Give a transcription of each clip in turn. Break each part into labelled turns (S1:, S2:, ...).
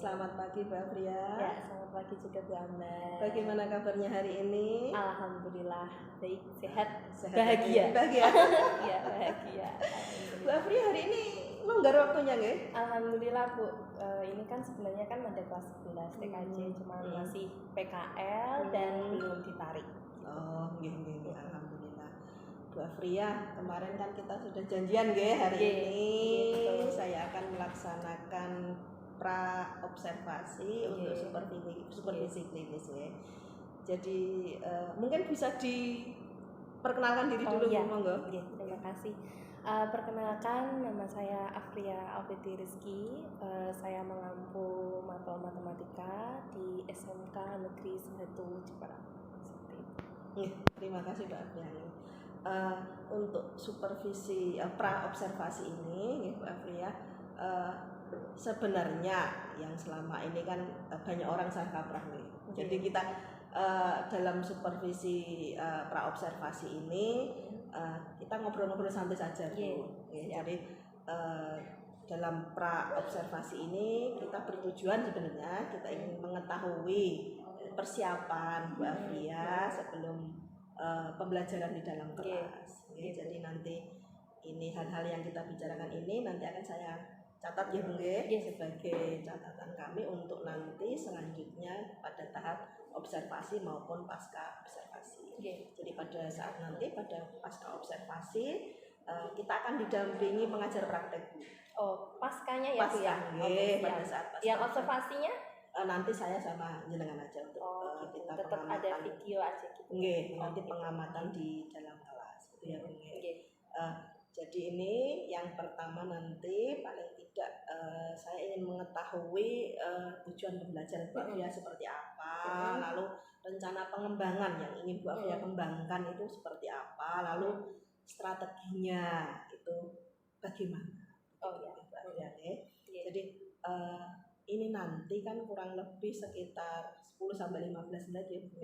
S1: Selamat pagi Mbak Afria.
S2: Ya, selamat pagi juga Bu Ambar.
S1: Bagaimana kabarnya hari ini?
S2: Alhamdulillah baik, sehat,
S1: bahagia.
S2: Bahagia, bahagia.
S1: Bu Afria hari ini longgar waktunya nggih?
S2: Alhamdulillah Bu. Ini kan sebenarnya kan ada kelas 11 TKJ, cuma masih PKL dan belum ditarik.
S1: Oh, nggih. Alhamdulillah. Bu Afria, kemarin kan kita sudah janjian nggih hari ini. Saya akan melaksanakan pra observasi untuk supervisi klinis ya. Jadi mungkin bisa diperkenalkan diri dulu, monggo.
S2: Terima kasih. Perkenalkan, nama saya Afria Alfiti Rizky. Saya mengampu mapel matematika di SMK Negeri 1 Jepara.
S1: Terima kasih Mbak Afria. Untuk supervisi pra observasi ini, Bu Afria, sebenarnya yang selama ini kan banyak orang salah kaprah nih. Jadi kita dalam supervisi pra observasi ini kita ngobrol-ngobrol santai saja, Bu. Jadi dalam pra observasi ini kita bertujuan sebenarnya kita ingin mengetahui persiapan Bu Afria sebelum pembelajaran di dalam kelas. Jadi nanti ini hal-hal yang kita bicarakan ini nanti akan saya catat ya Bu sebagai catatan kami untuk nanti selanjutnya pada tahap observasi maupun pasca observasi. Jadi pada saat nanti pada pasca observasi kita akan didampingi pengajar praktek.
S2: Oh, paskanya ya Bu ya?
S1: Pada saat pasca.
S2: Yang observasinya?
S1: Nanti saya sama jenengan aja untuk
S2: gitu.
S1: kita
S2: tetap ada video aja gitu.
S1: Nanti pengamatan di dalam kelas gitu ya Bu. Jadi ini yang pertama nanti paling tidak saya ingin mengetahui tujuan pembelajaran Bu Afria seperti apa, lalu rencana pengembangan yang ingin Bu Afria kembangkan itu seperti apa, lalu strateginya itu bagaimana. Bu Afria. Jadi ini nanti kan kurang lebih sekitar 10-15 menit ya Bu.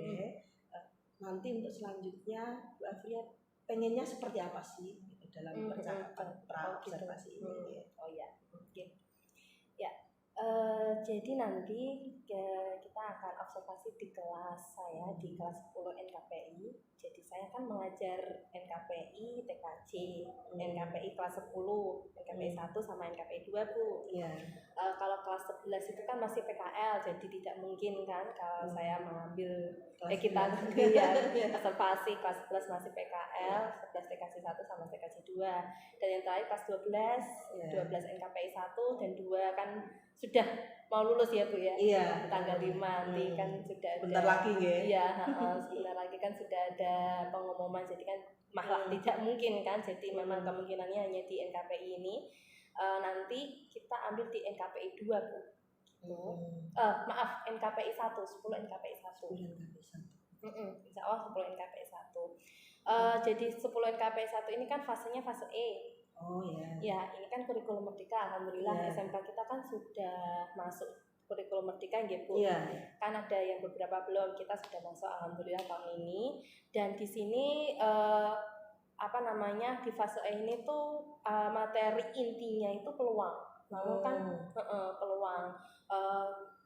S1: Nanti untuk selanjutnya Bu Afria pengennya seperti apa sih dalam percakapan pra observasi ini?
S2: Jadi nanti kita akan observasi di kelas saya di kelas 10 NKPI. Jadi saya kan mengajar NKPI, TKJ, NKPI kelas 10, NKPI 1 sama NKPI 2 Bu. Kalau kelas 11 itu kan masih PKL, jadi tidak mungkin kan kalau saya mengambil observasi kelas 11 masih PKL, 11 TKJ 1 sama TKJ 2. Dan yang terakhir kelas 12 NKPI 1 dan 2 kan sudah mau lulus ya Bu ya. Tanggal 5 nanti kan sudah ada.
S1: Bentar lagi ya.
S2: Sebentar lagi kan sudah ada pengumuman, jadi kan malah tidak mungkin kan. Jadi memang kemungkinannya hanya di NKPI ini. Nanti kita ambil di NKPI 2 Bu. Maaf, NKPI 1, 10 NKPI 1. Insya Allah 10 NKPI 1. Jadi 10 NKPI 1 ini kan fasenya fase E. Ya, ini kan kurikulum merdeka. Alhamdulillah SMK kita kan sudah masuk kurikulum merdeka ya Bu. Kan ada yang beberapa belum, kita sudah masuk alhamdulillah tahun ini. Dan di sini di fase E ini tuh materi intinya itu peluang. Lalu kan peluang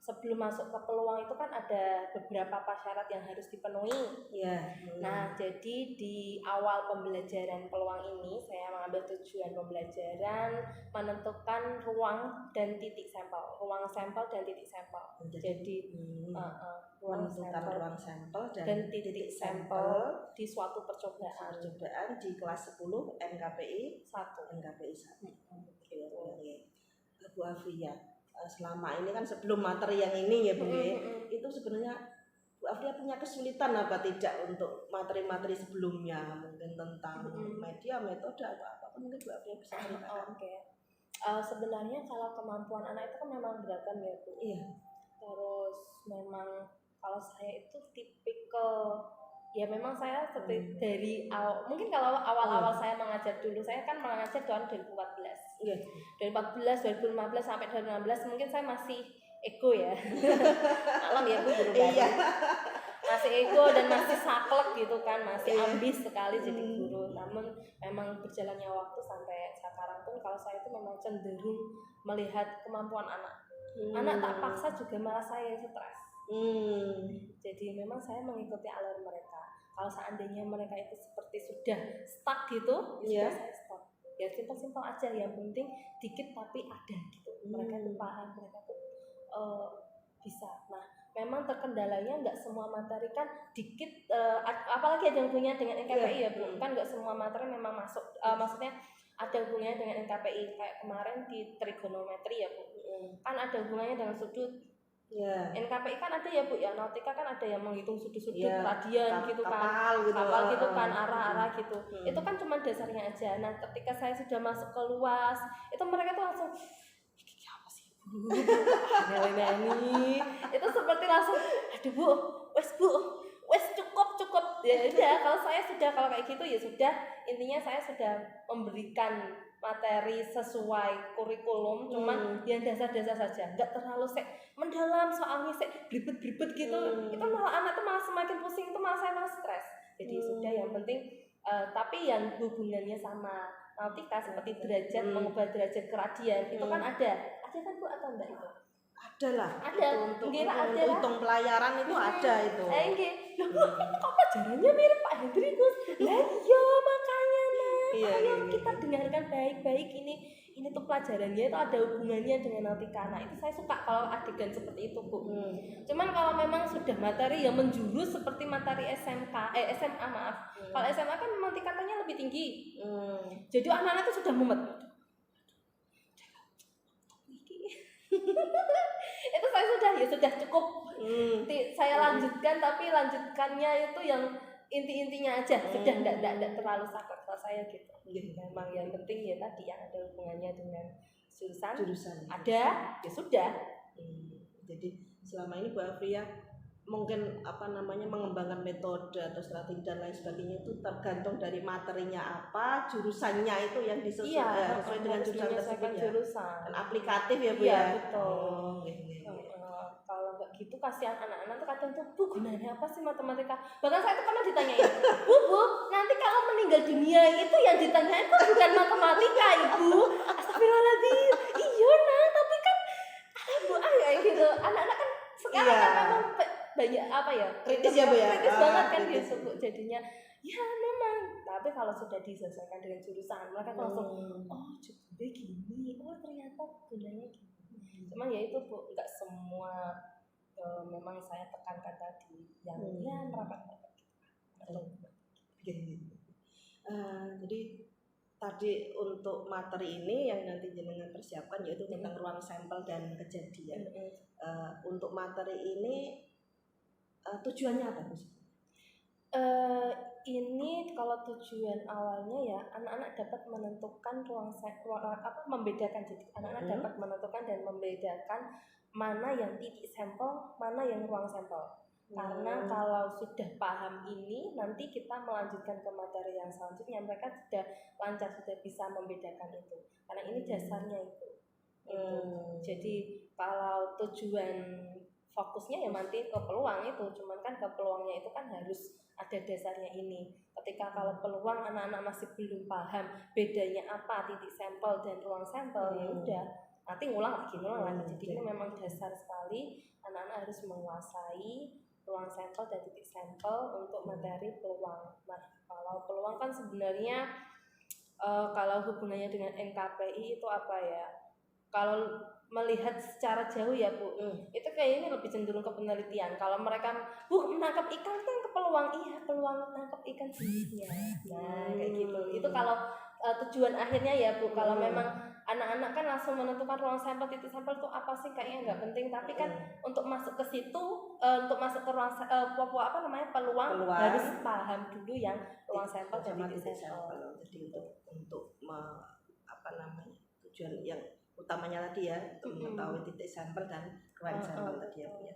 S2: sebelum masuk ke peluang itu kan ada beberapa syarat yang harus dipenuhi. Nah, jadi di awal pembelajaran peluang ini saya mengambil tujuan pembelajaran menentukan ruang dan titik sampel, ruang sampel dan titik sampel. Jadi
S1: ruang sampel dan titik sampel
S2: di suatu percobaan
S1: di kelas 10 NKPI 1. Bu Afria, selama ini kan sebelum materi yang ini ya Bu, itu sebenarnya Bu Afria punya kesulitan apa tidak untuk materi-materi sebelumnya, mungkin tentang media, metode atau apapun mungkin Bu Afria bisa ceritakan.
S2: Sebenarnya kalau kemampuan anak itu kan memang beragam ya Bu. Terus memang kalau saya itu tipikal ya memang saya seperti dari awal, mungkin kalau awal-awal saya mengajar dulu, saya kan mengajar tahun 2014. 2014, 2015 sampai 2016 mungkin saya masih ego ya. Malam ya Bu guru baru. Masih ego dan masih saklek gitu kan, masih ambis sekali jadi guru. Namun memang berjalannya waktu sampai sekarang pun kalau saya itu memang cenderung melihat kemampuan anak. Anak tak paksa juga malah saya yang stres. Jadi memang saya mengikuti alur mereka. Kalau seandainya mereka itu seperti sudah stuck gitu, sudah saya stop. Ya simpel-simpel aja, yang penting dikit tapi ada gitu. Mereka itu paham, mereka tuh bisa. Nah, memang terkendalanya nggak semua materi kan dikit, apalagi ada hubungannya dengan NKPI ya Bu. Kan nggak semua materi memang masuk, maksudnya ada hubungannya dengan NKPI. Kayak kemarin di trigonometri ya Bu, kan ada hubungannya dengan sudut. NKPI kan ada ya Bu ya, nautika kan ada yang menghitung sudut-sudut, radian gitu kan, kapal gitu kan, arah-arah gitu. Itu kan cuma dasarnya aja. Nah ketika saya sudah masuk ke luas, itu mereka tuh langsung apa sih ini itu seperti langsung aduh Bu, wes cukup ya udah. Kalau kayak gitu ya sudah, intinya saya sudah memberikan materi sesuai kurikulum, cuman yang dasar-dasar saja, nggak terlalu mendalam soalnya ribet-ribet gitu. Itu malah anak tuh malah semakin pusing, itu malah saya malah stres. Jadi sudah, yang penting tapi yang hubungannya sama nautika seperti derajat, mengubah derajat ke radian, itu kan ada kan Bu atau enggak itu?
S1: Ada lah.
S2: Ada.
S1: Untuk hitung pelayaran itu ada itu.
S2: Kok pelajarannya mirip Pak Hendrikus? Lah iya makanya ayo kita dengarkan baik-baik ini tuh pelajarannya itu ada hubungannya dengan nautika. Nah itu saya suka kalau adegan seperti itu Bu. Cuman kalau memang sudah materi yang menjurus seperti materi SMA maaf. Kalau SMA kan memang tingkatannya lebih tinggi. Jadi anak-anak itu sudah mumet. Itu saya sudah cukup. Saya lanjutkan, tapi lanjutkannya itu yang inti-intinya aja, sudah enggak terlalu sakit kalau saya gitu. Memang yang penting ya tadi yang ada hubungannya dengan jurusan. Ada ya sudah.
S1: Jadi selama ini Bu Afria mungkin mengembangkan metode atau strategi dan lain sebagainya itu tergantung dari materinya apa, jurusannya itu yang disesuaikan sesuai dengan jurusan tersebut ya. Dan aplikatif ya Bu ya.
S2: Betul. Kalau nggak gitu kasihan anak-anak tuh kadang tuh, Bu gunanya apa sih matematika? Bahkan saya tuh pernah ditanyain, Bu nanti kalau meninggal dunia itu yang ditanyain kok bukan matematika Ibu. Astagfirullahaladzim. Iya nah, tapi kan Bu kayak gitu. Anak-anak kan sekarang kan memang banyak kritis ya Bu ya. Kritis banget kan gitu Bu. Jadinya ya memang. Tapi kalau sudah disesuaikan dengan jurusan, mereka langsung juga gini. Ternyata gunanya gini. Cuman ya itu Bu, nggak semua memang saya tekankan tadi yang merapat.
S1: Jadi tadi untuk materi ini yang nanti jenengan persiapkan yaitu tentang ruang sampel dan kejadian. Untuk materi ini tujuannya apa Bu?
S2: Ini kalau tujuan awalnya ya anak-anak dapat menentukan membedakan. Jadi anak-anak dapat menentukan dan membedakan mana yang titik sampel, mana yang ruang sampel. Karena kalau sudah paham ini, nanti kita melanjutkan ke materi yang selanjutnya, mereka sudah lancar, sudah bisa membedakan itu. Karena ini dasarnya itu. Jadi kalau tujuan fokusnya ya nanti ke peluang itu, cuman kan ke peluangnya itu kan harus ada dasarnya ini. Ketika kalau peluang anak-anak masih belum paham bedanya apa titik sampel dan ruang sampel, ya udah nanti ngulang lagi. Jadi ini memang dasar sekali, anak-anak harus menguasai ruang sampel dan titik sampel untuk materi peluang. Nah kalau peluang kan sebenarnya kalau hubungannya dengan NKPI itu apa ya? Kalau melihat secara jauh ya Bu, itu kayaknya lebih cenderung ke penelitian. Kalau mereka menangkap ikan kan ke peluang, peluang menangkap ikan jenisnya. Nah kayak gitu. Itu kalau tujuan akhirnya ya Bu. Kalau memang anak-anak kan langsung menentukan ruang sampel, titik sampel itu apa sih, kayaknya nggak penting. Tapi kan untuk masuk ke situ, untuk masuk ke ruang peluang harus paham dulu yang ruang sampel dan titik sampel.
S1: Jadi untuk tujuan yang utamanya tadi ya, untuk mengetahui titik sampel dan ruang sampel tadi ya Bu ya.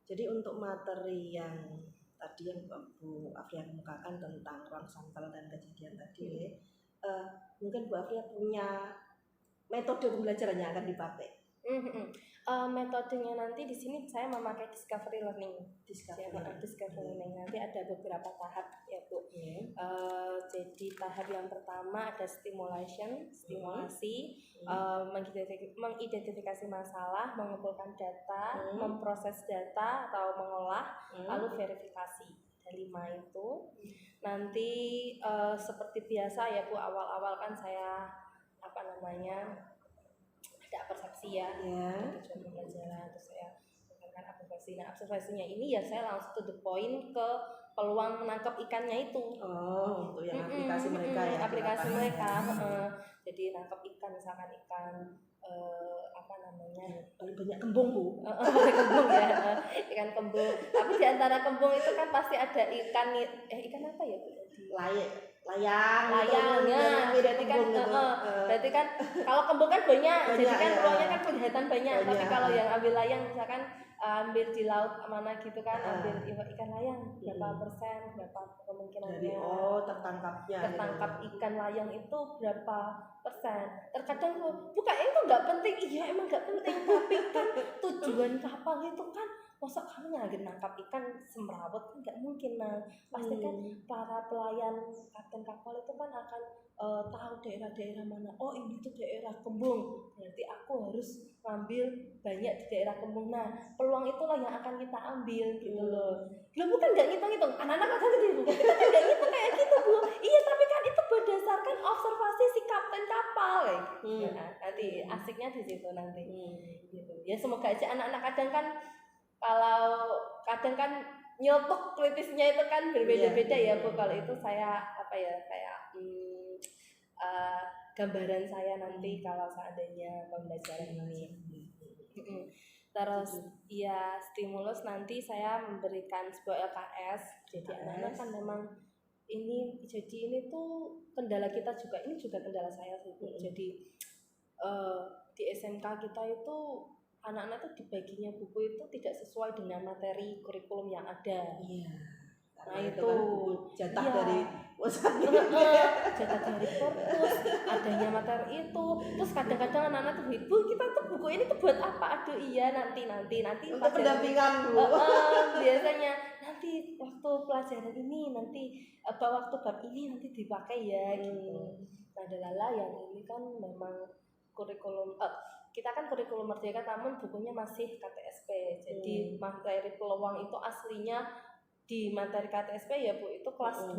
S1: Jadi untuk materi yang tadi yang Bu Afria kemukakan tentang ruang sampel dan kejadian tadi, mungkin Bu Afria punya metode pembelajaran yang akan dipakai.
S2: Metodenya nanti di sini saya memakai discovery learning. Discovery learning nanti ada beberapa tahap ya Bu. Jadi tahap yang pertama ada stimulasi, mengidentifikasi masalah, mengumpulkan data, memproses data atau mengolah, lalu verifikasi. Ada 5 itu. Nanti seperti biasa ya Bu, awal-awal kan saya ada persepsi ya, tujuan pembelajaran, terus saya menggunakan observasi. Nah, observasinya ini ya saya langsung to the point ke peluang menangkap ikannya itu.
S1: Untuk yang aplikasi mereka ya.
S2: Aplikasi mereka. Jadi nangkap ikan, misalkan ikan
S1: paling banyak kembung Bu.
S2: Kembung ya, ikan kembung. Tapi di antara kembung itu kan pasti ada ikan apa ya Bu? Layangnya, berarti kan kalau kembung kan banyak, jadi kan peluangnya kan kelihatan banyak. Tapi kalau yang ambil layang misalkan ambil di laut mana gitu kan, ambil ikan layang berapa persen, berapa kemungkinannya tertangkap ikan layang itu berapa persen. Terkadang bukan itu nggak penting, iya emang nggak penting, tapi kan tujuan kapal itu kan masa kamu nangkap ikan semrawut kan nggak mungkin. Nah pasti kan para pelayan kapten kapal itu kan akan tahu daerah-daerah mana. Oh ini tuh daerah kembung, berarti aku harus ngambil banyak di daerah kembung. Nah peluang itulah yang akan kita ambil gitu loh. Bukan nggak ngitung-ngitung, anak-anak kan gitu, kita kan nggak ngitung kayak gitu Bu. Iya tapi kan itu berdasarkan observasi si kapten kapal gitu. Nanti asiknya di situ nanti. Gitu. Ya semoga aja anak-anak kadang kan nyotok kritisnya itu kan berbeda-beda ya Bu. Kalau itu saya gambaran saya nanti kalau seandainya pembelajaran ini. Terus ya stimulus nanti saya memberikan sebuah LKS. Jadi anak-anak kan memang ini tuh kendala kita juga, ini juga kendala saya sih Bu. Jadi di SMK kita itu anak-anak tuh dibaginya buku itu tidak sesuai dengan materi kurikulum yang ada. Nah itu
S1: jatah dari
S2: jatah dari korpus, adanya materi itu. Terus kadang-kadang anak-anak tuh Bu, kita tuh buku ini tuh buat apa? Aduh iya nanti
S1: untuk pendampingan Bu.
S2: Biasanya nanti waktu pelajaran ini, nanti waktu bab ini nanti dipakai ya gitu. Nah yang ini kan memang kurikulum kita kan kurikulum merdeka, namun bukunya masih KTSP. Jadi materi peluang itu aslinya di materi KTSP ya Bu, itu kelas 12.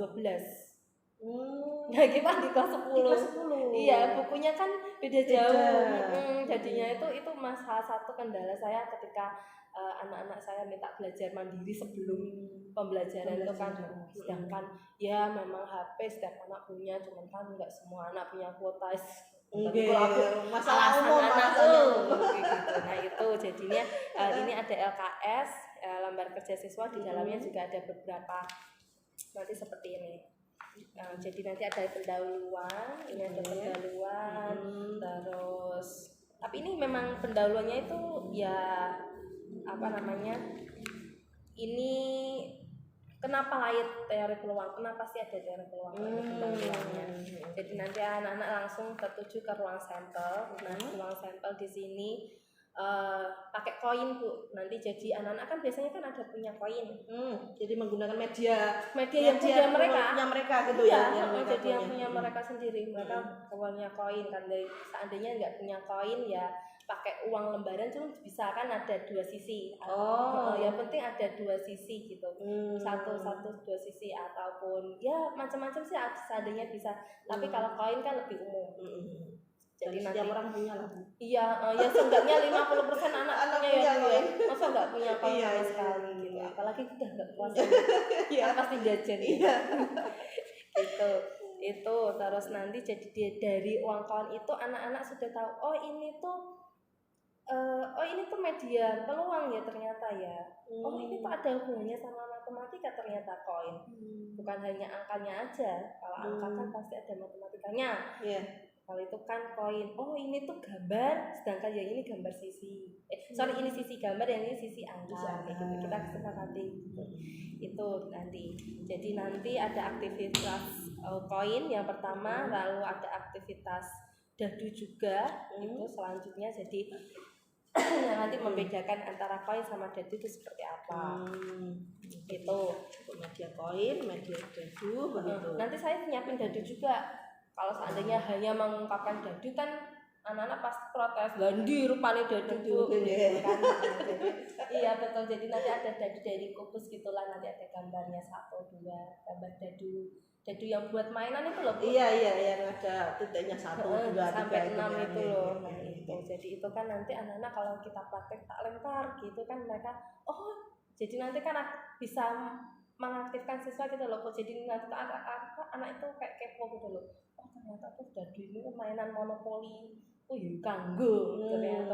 S2: Nah kita di kelas 10. Iya, bukunya kan beda jauh. Jadinya itu salah satu kendala saya ketika anak-anak saya minta belajar mandiri sebelum pembelajaran itu kan. Sedangkan ya memang HP setiap anak punya, cuman kan nggak semua anak punya kuota.
S1: Masalah umum
S2: gitu. Nah itu jadinya ini ada LKS, lembar kerja siswa, di dalamnya juga ada beberapa nanti seperti ini. Jadi nanti ada pendahuluan, ini ada pendahuluan, terus tapi ini memang pendahuluannya itu ya ini kenapa lahir teori peluang? Kenapa sih ada teori peluang? Pendahuluannya. Jadi nanti anak-anak langsung tertuju ke ruang sampel. Nah, ruang sampel di sini pakai koin Bu. Nanti jadi anak-anak kan biasanya kan ada punya koin.
S1: Jadi menggunakan media
S2: yang punya
S1: mereka gitu
S2: ya. Jadi yang punya mereka sendiri. Mereka punya koin kan. Dari seandainya nggak punya koin ya pakai uang lembaran, cuma bisa kan ada 2 sisi. Yang penting ada 2 sisi gitu. Satu dua sisi ataupun ya macam-macam sih seandainya bisa. Tapi kalau koin kan lebih umum. Jadi nanti
S1: setiap orang punya lah.
S2: Iya, ya seenggaknya 50% anak punya ya koin. Masa nggak punya koin sama sekali gitu. Apalagi kita nggak puasa. Kan pasti jajan. Gitu. Itu terus nanti jadi dari uang koin itu anak-anak sudah tahu ini tuh media peluang ya ternyata ya. Ini tuh ada hubungannya sama matematika ternyata koin. Bukan hanya angkanya aja. Kalau angka kan pasti ada matematikanya. Kalau itu kan koin. Ini tuh gambar, sedangkan yang ini gambar sisi. Ini sisi gambar, yang ini sisi angka. Gitu. Kita kesepakati. Itu nanti. Jadi nanti ada aktivitas koin yang pertama, lalu ada aktivitas dadu juga. Itu selanjutnya. Jadi nanti membedakan antara koin sama dadu itu seperti apa. Gitu.
S1: Untuk media koin, media dadu begitu.
S2: Nanti saya nyiapin dadu juga. Kalau seandainya hanya mengungkapkan dadu kan anak-anak pasti protes, ganti rupanya dadu kan. Iya betul, jadi nanti ada dadu dari Kubus gitulah, nanti ada gambarnya 1, 2, gambar dadu yang buat mainan itu loh Bu.
S1: Iya yang ada titiknya 1, 2, 3
S2: sampai 6 itu loh. Nah itu, jadi itu kan nanti anak-anak kalau kita praktek tak lempar gitu kan mereka, oh jadi nanti kan bisa mengaktifkan siswa gitu loh. Jadi nanti anak itu kayak kepo gitu loh. Oh ternyata tuh dadu ini mainan monopoli. Oh iya kanggo ternyata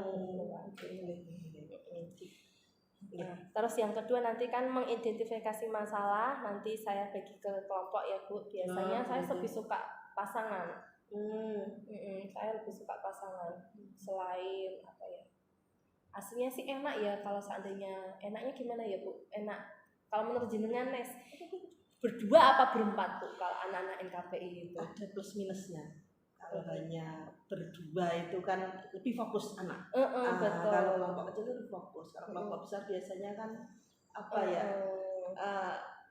S2: nah, terus yang kedua nanti kan mengidentifikasi masalah, nanti saya bagi ke kelompok ya Bu. Biasanya saya lebih suka pasangan. Saya lebih suka pasangan. Selain apa ya? Aslinya sih enak ya, kalau seandainya enaknya gimana ya Bu? Enak. Kalau menurut jenengan Nes, berdua apa berempat Bu kalau anak-anak NKPI itu?
S1: Ada plus minusnya. Kalau hanya berdua itu kan lebih fokus anak.
S2: Betul.
S1: Kalau kelompok kecil itu fokus. Kalau kelompok besar biasanya kan apa ya?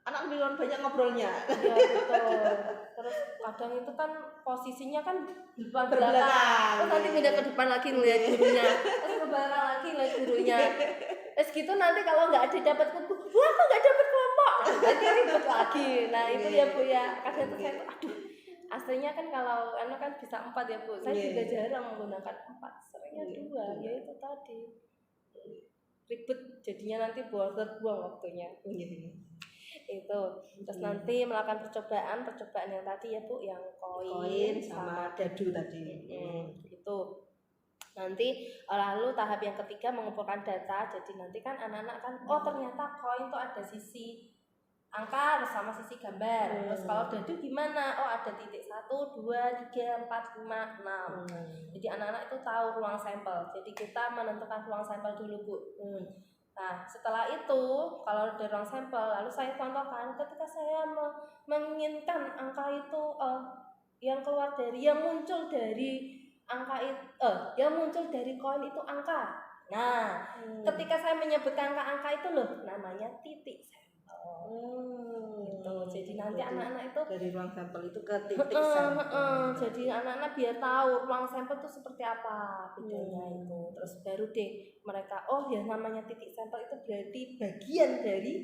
S1: Anak lebih banyak ngobrolnya.
S2: Iya betul. Terus kadang itu kan posisinya kan depan belakang. Terus nanti pindah ke depan lagi ngeliat gurunya. Terus ke belakang lagi ngeliat gurunya. Terus gitu nanti kalau nggak ada dapat kelompok, wah kok nggak dapat kelompok? Nanti ribut lagi. Nah itu ya Bu ya. Kadang itu saya tuh aduh. Aslinya kan kalau anak kan bisa 4 ya Bu. Saya juga jarang menggunakan 4, seringnya 2. Ya itu tadi ribet jadinya, nanti buang waktunya. Itu terus nanti melakukan percobaan yang tadi ya Bu, yang koin
S1: sama dadu tadi.
S2: Itu nanti lalu tahap yang ketiga mengumpulkan data. Jadi nanti kan anak-anak kan oh ternyata koin tuh ada sisi angka sama sisi gambar. Terus kalau dadu gimana? Oh ada titik 1, 2, 3, 4, 5, 6. Jadi anak-anak itu tahu ruang sampel. Jadi kita menentukan ruang sampel dulu Bu. Nah setelah itu kalau dari ruang sampel lalu saya contohkan ketika saya menginginkan angka itu yang keluar dari yang muncul dari angka itu yang muncul dari koin itu angka. Nah ketika saya menyebutkan angka itu loh namanya titik sampel. Gitu. Jadi nanti anak-anak itu
S1: dari ruang sampel itu ke titik sampel.
S2: Jadi anak-anak biar tahu ruang sampel itu seperti apa bedanya itu. Terus baru deh mereka oh ya namanya titik sampel itu berarti bagian dari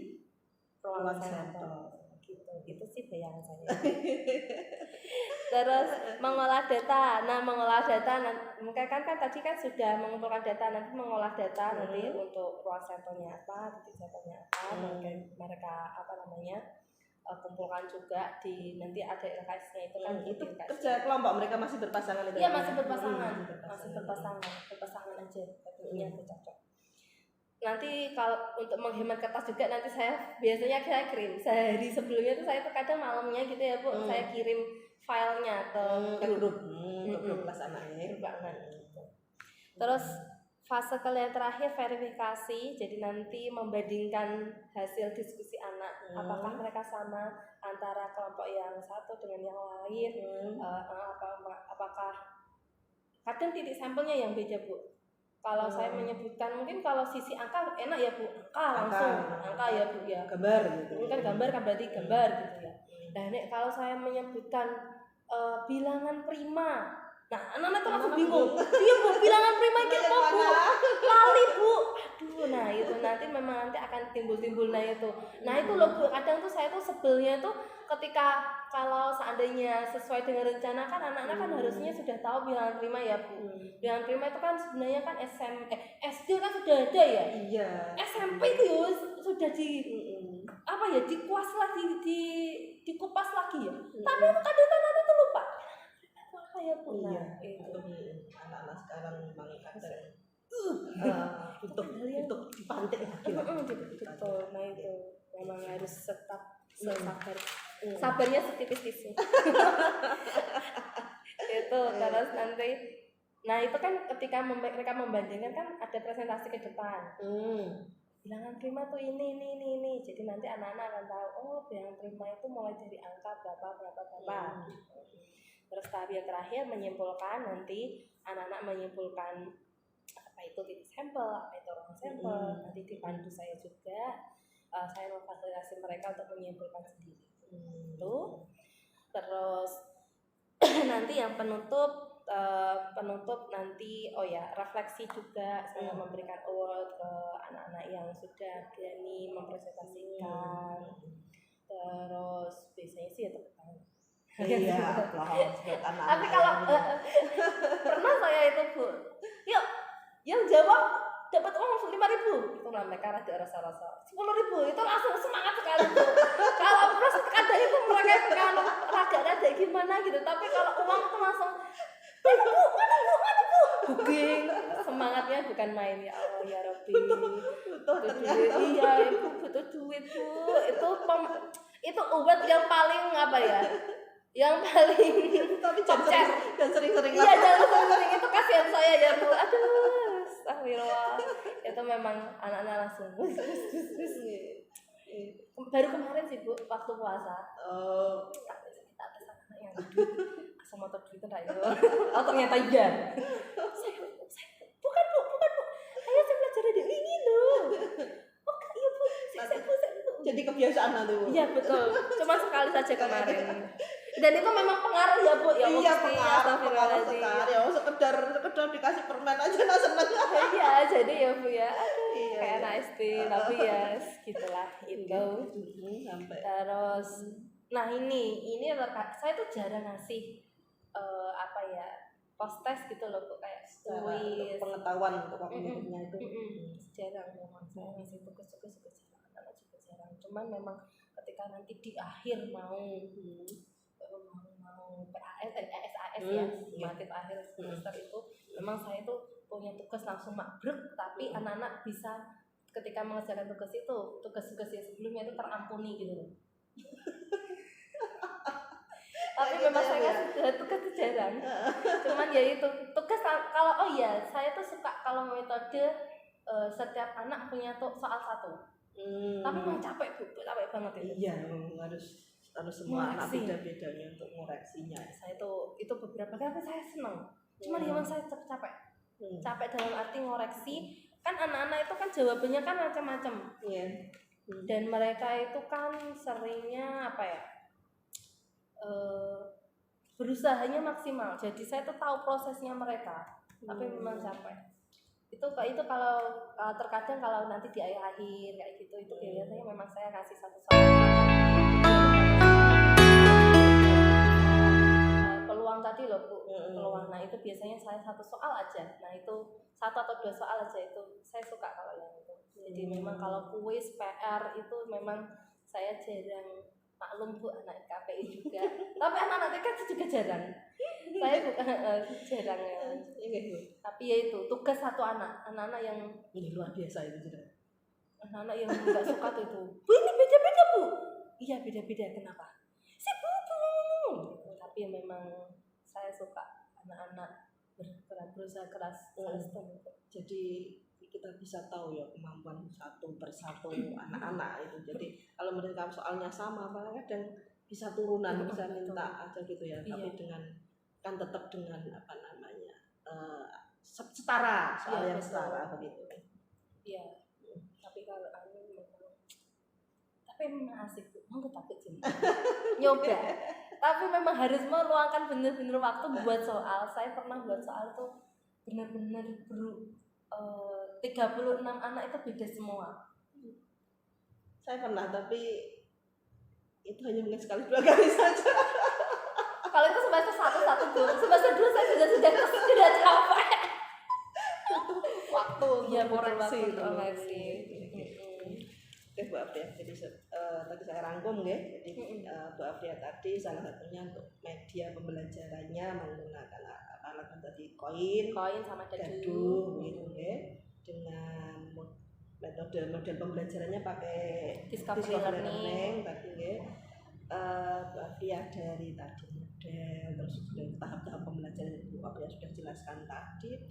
S2: ruang sampel. Gitu sih bayangan saya. Terus mengolah data. Nah mengolah data mungkin kan tadi kan sudah mengumpulkan data, nanti mengolah data nanti untuk ruang sampelnya apa, titik sampelnya apa, mungkin mereka kumpulkan juga di nanti ada LKS-nya itu kan.
S1: Itu kerja kelompok mereka masih berpasangan itu?
S2: Iya masih berpasangan, berpasangan aja, tentunya cocok. Nanti kalau untuk menghemat kertas juga nanti saya kirim sehari sebelumnya tuh saya tuh kadang malamnya gitu ya Bu, saya kirim filenya ke
S1: grup kelas anaknya.
S2: Terus fase kalian terakhir verifikasi, jadi nanti membandingkan hasil diskusi anak, apakah mereka sama antara kelompok yang satu dengan yang lain, apakah kadang titik sampelnya yang beda Bu. Kalau saya menyebutkan mungkin kalau sisi angka enak ya Bu, angka ya Bu ya.
S1: Gambar gitu.
S2: Ini kan gambar kan berarti gambar gitu ya. Nah ini kalau saya menyebutkan bilangan prima, nah anak-anak tuh langsung bingung. Iya Bu, bilangan prima itu apa Bu? Lali Bu. Aduh, nah itu nanti memang nanti akan timbul nah itu. Nah itu loh Bu, kadang tuh saya tuh sebelnya tuh ketika kalau seandainya sesuai dengan rencana kan anak-anak kan harusnya sudah tahu bilangan prima ya Bu. Bilangan prima itu kan sebenarnya kan SD kan sudah ada ya.
S1: Iya.
S2: SMP itu ya sudah apa ya dikuas lagi dikupas lagi ya. Tapi kadang anak itu lupa. Apa ya Bu?
S1: Iya. Anak-anak sekarang memang kadang untuk dipantik lagi.
S2: Betul. Nah itu memang harus tetap sabar. Sabarnya setipis tisu. Itu terus nanti nah itu kan ketika mereka membandingkan kan ada presentasi ke depan. Bilangan prima tuh ini. Jadi nanti anak-anak akan tahu oh bilangan prima itu mulai dari angka berapa. Terus tahap yang terakhir menyimpulkan, nanti anak-anak menyimpulkan apa itu titik sampel, apa itu ruang sampel, nanti dipandu saya juga, saya memfasilitasi mereka untuk menyimpulkan sendiri itu. Terus nanti yang penutup nanti refleksi juga, saya memberikan award ke anak-anak yang sudah berani mempresentasikan. Terus biasanya sih ya tepuk tangan.
S1: Iya, aplaus buat anak-anak.
S2: Tapi kalau pernah saya itu Bu, yuk yang jawab dapat uang langsung 5.000, itu lah mereka rasa 10.000 itu langsung semangat sekali Bu. Kalau proses kadang itu mereka kalau rada gimana gitu, tapi kalau uang itu langsung mana bu, booking, semangatnya bukan main. Ya Allah ya Rabbi,
S1: butuh ternyata.
S2: Iya ibu butuh duit Bu, itu obat yang paling apa ya, yang paling
S1: tapi jangan sering-sering
S2: lah. Iya jangan sering-sering, itu kasihan saya ya Bu. Aduh, astagfirullah. Itu memang anak-anak langsung. Baru kemarin sih Bu, waktu puasa. Kita tes anak yang asal motor duit enggak itu. Oh ternyata iya. Saya bukan Bu. Ayo saya belajar dari ini loh. Oh iya Bu, saya Bu.
S1: Jadi kebiasaan nanti Bu.
S2: Iya betul. Cuma sekali saja kemarin. Dan itu memang pengaruh ya Bu. Ya,
S1: iya pengaruh sekali. Ya sekedar dikasih permen aja nah seneng.
S2: Iya jadi ya Bu ya. Aduh, iya, kayak anak SD tapi ya gitulah itu.
S1: Sampai.
S2: Terus nah ini saya tuh jarang ngasih post test gitu loh Bu, kayak kuis
S1: pengetahuan untuk waktunya itu.
S2: Jarang memang saya ngasih tugas-tugas juga jarang, anak juga jarang. Cuman memang ketika nanti di akhir mau PAS SAS ya, formatif akhir semester itu memang saya tuh punya tugas langsung mabrek, tapi anak-anak bisa ketika mengerjakan tugas-tugas yang sebelumnya itu terampuni gitu loh. Tapi memang saya ngasih tugas itu jarang. Cuman ya itu tugas kalau saya tuh suka kalau metode setiap anak punya soal satu. Tapi memang capek Bu, capek banget itu.
S1: Iya, harus semua anak beda-bedanya untuk ngoreksinya.
S2: Saya itu beberapa kali saya senang. Cuman memang saya capek. Capek dalam arti ngoreksi. Kan anak-anak itu kan jawabannya kan macam-macam.
S1: Iya.
S2: Dan mereka itu kan seringnya berusahanya maksimal. Jadi saya tuh tahu prosesnya mereka. Tapi memang capek. Itu kalau terkadang kalau nanti di akhir kayak gitu itu biasanya memang saya kasih satu soal. Peluang tadi loh Bu, peluang. Nah itu biasanya saya satu soal aja. Nah itu 1 atau 2 soal aja itu saya suka kalau yang itu. Jadi memang kalau kuis PR itu memang saya jarang. Maklum Bu, anak KPI juga. Tapi anak-anak TK juga jarang. Saya bukan jarang ya. Tapi ya itu tugas satu anak-anak yang
S1: ini luar biasa itu juga.
S2: Anak-anak yang nggak suka tuh itu. Bu ini beda-beda Bu. Iya beda-beda, kenapa? Si Bu. Tapi ya memang saya suka anak-anak berusaha keras.
S1: Jadi kita bisa tahu ya kemampuan satu persatu anak-anak itu. Jadi kalau mereka soalnya sama, kadang bisa turunan, bisa minta aja gitu ya. Tapi dengan kan tetap dengan setara, soal yang setara begitu.
S2: Iya. Tapi kalau tapi memang asik Bu. Mau takut sih. Nyoba. Tapi memang harus meluangkan bener-bener waktu buat soal. Saya pernah buat soal tuh bener-bener 36 anak itu beda semua.
S1: Saya pernah, tapi itu hanya mungkin sekali 2 kali saja.
S2: Kalau itu semester 1 Bu, semester 2 saya sudah capek.
S1: Waktu
S2: ya,
S1: koreksi.
S2: Oke
S1: Bu Afria, jadi tadi saya rangkum ya. Jadi Bu Afria tadi salah satunya untuk media pembelajarannya menggunakan alat tadi koin
S2: sama
S1: dadu gitu ya. Dengan metode pembelajarannya pakai
S2: discovery learning
S1: tadi ya. Bu Afria dari tadi model, terus dari tahap-tahap pembelajaran yang Bu Afria sudah jelaskan tadi.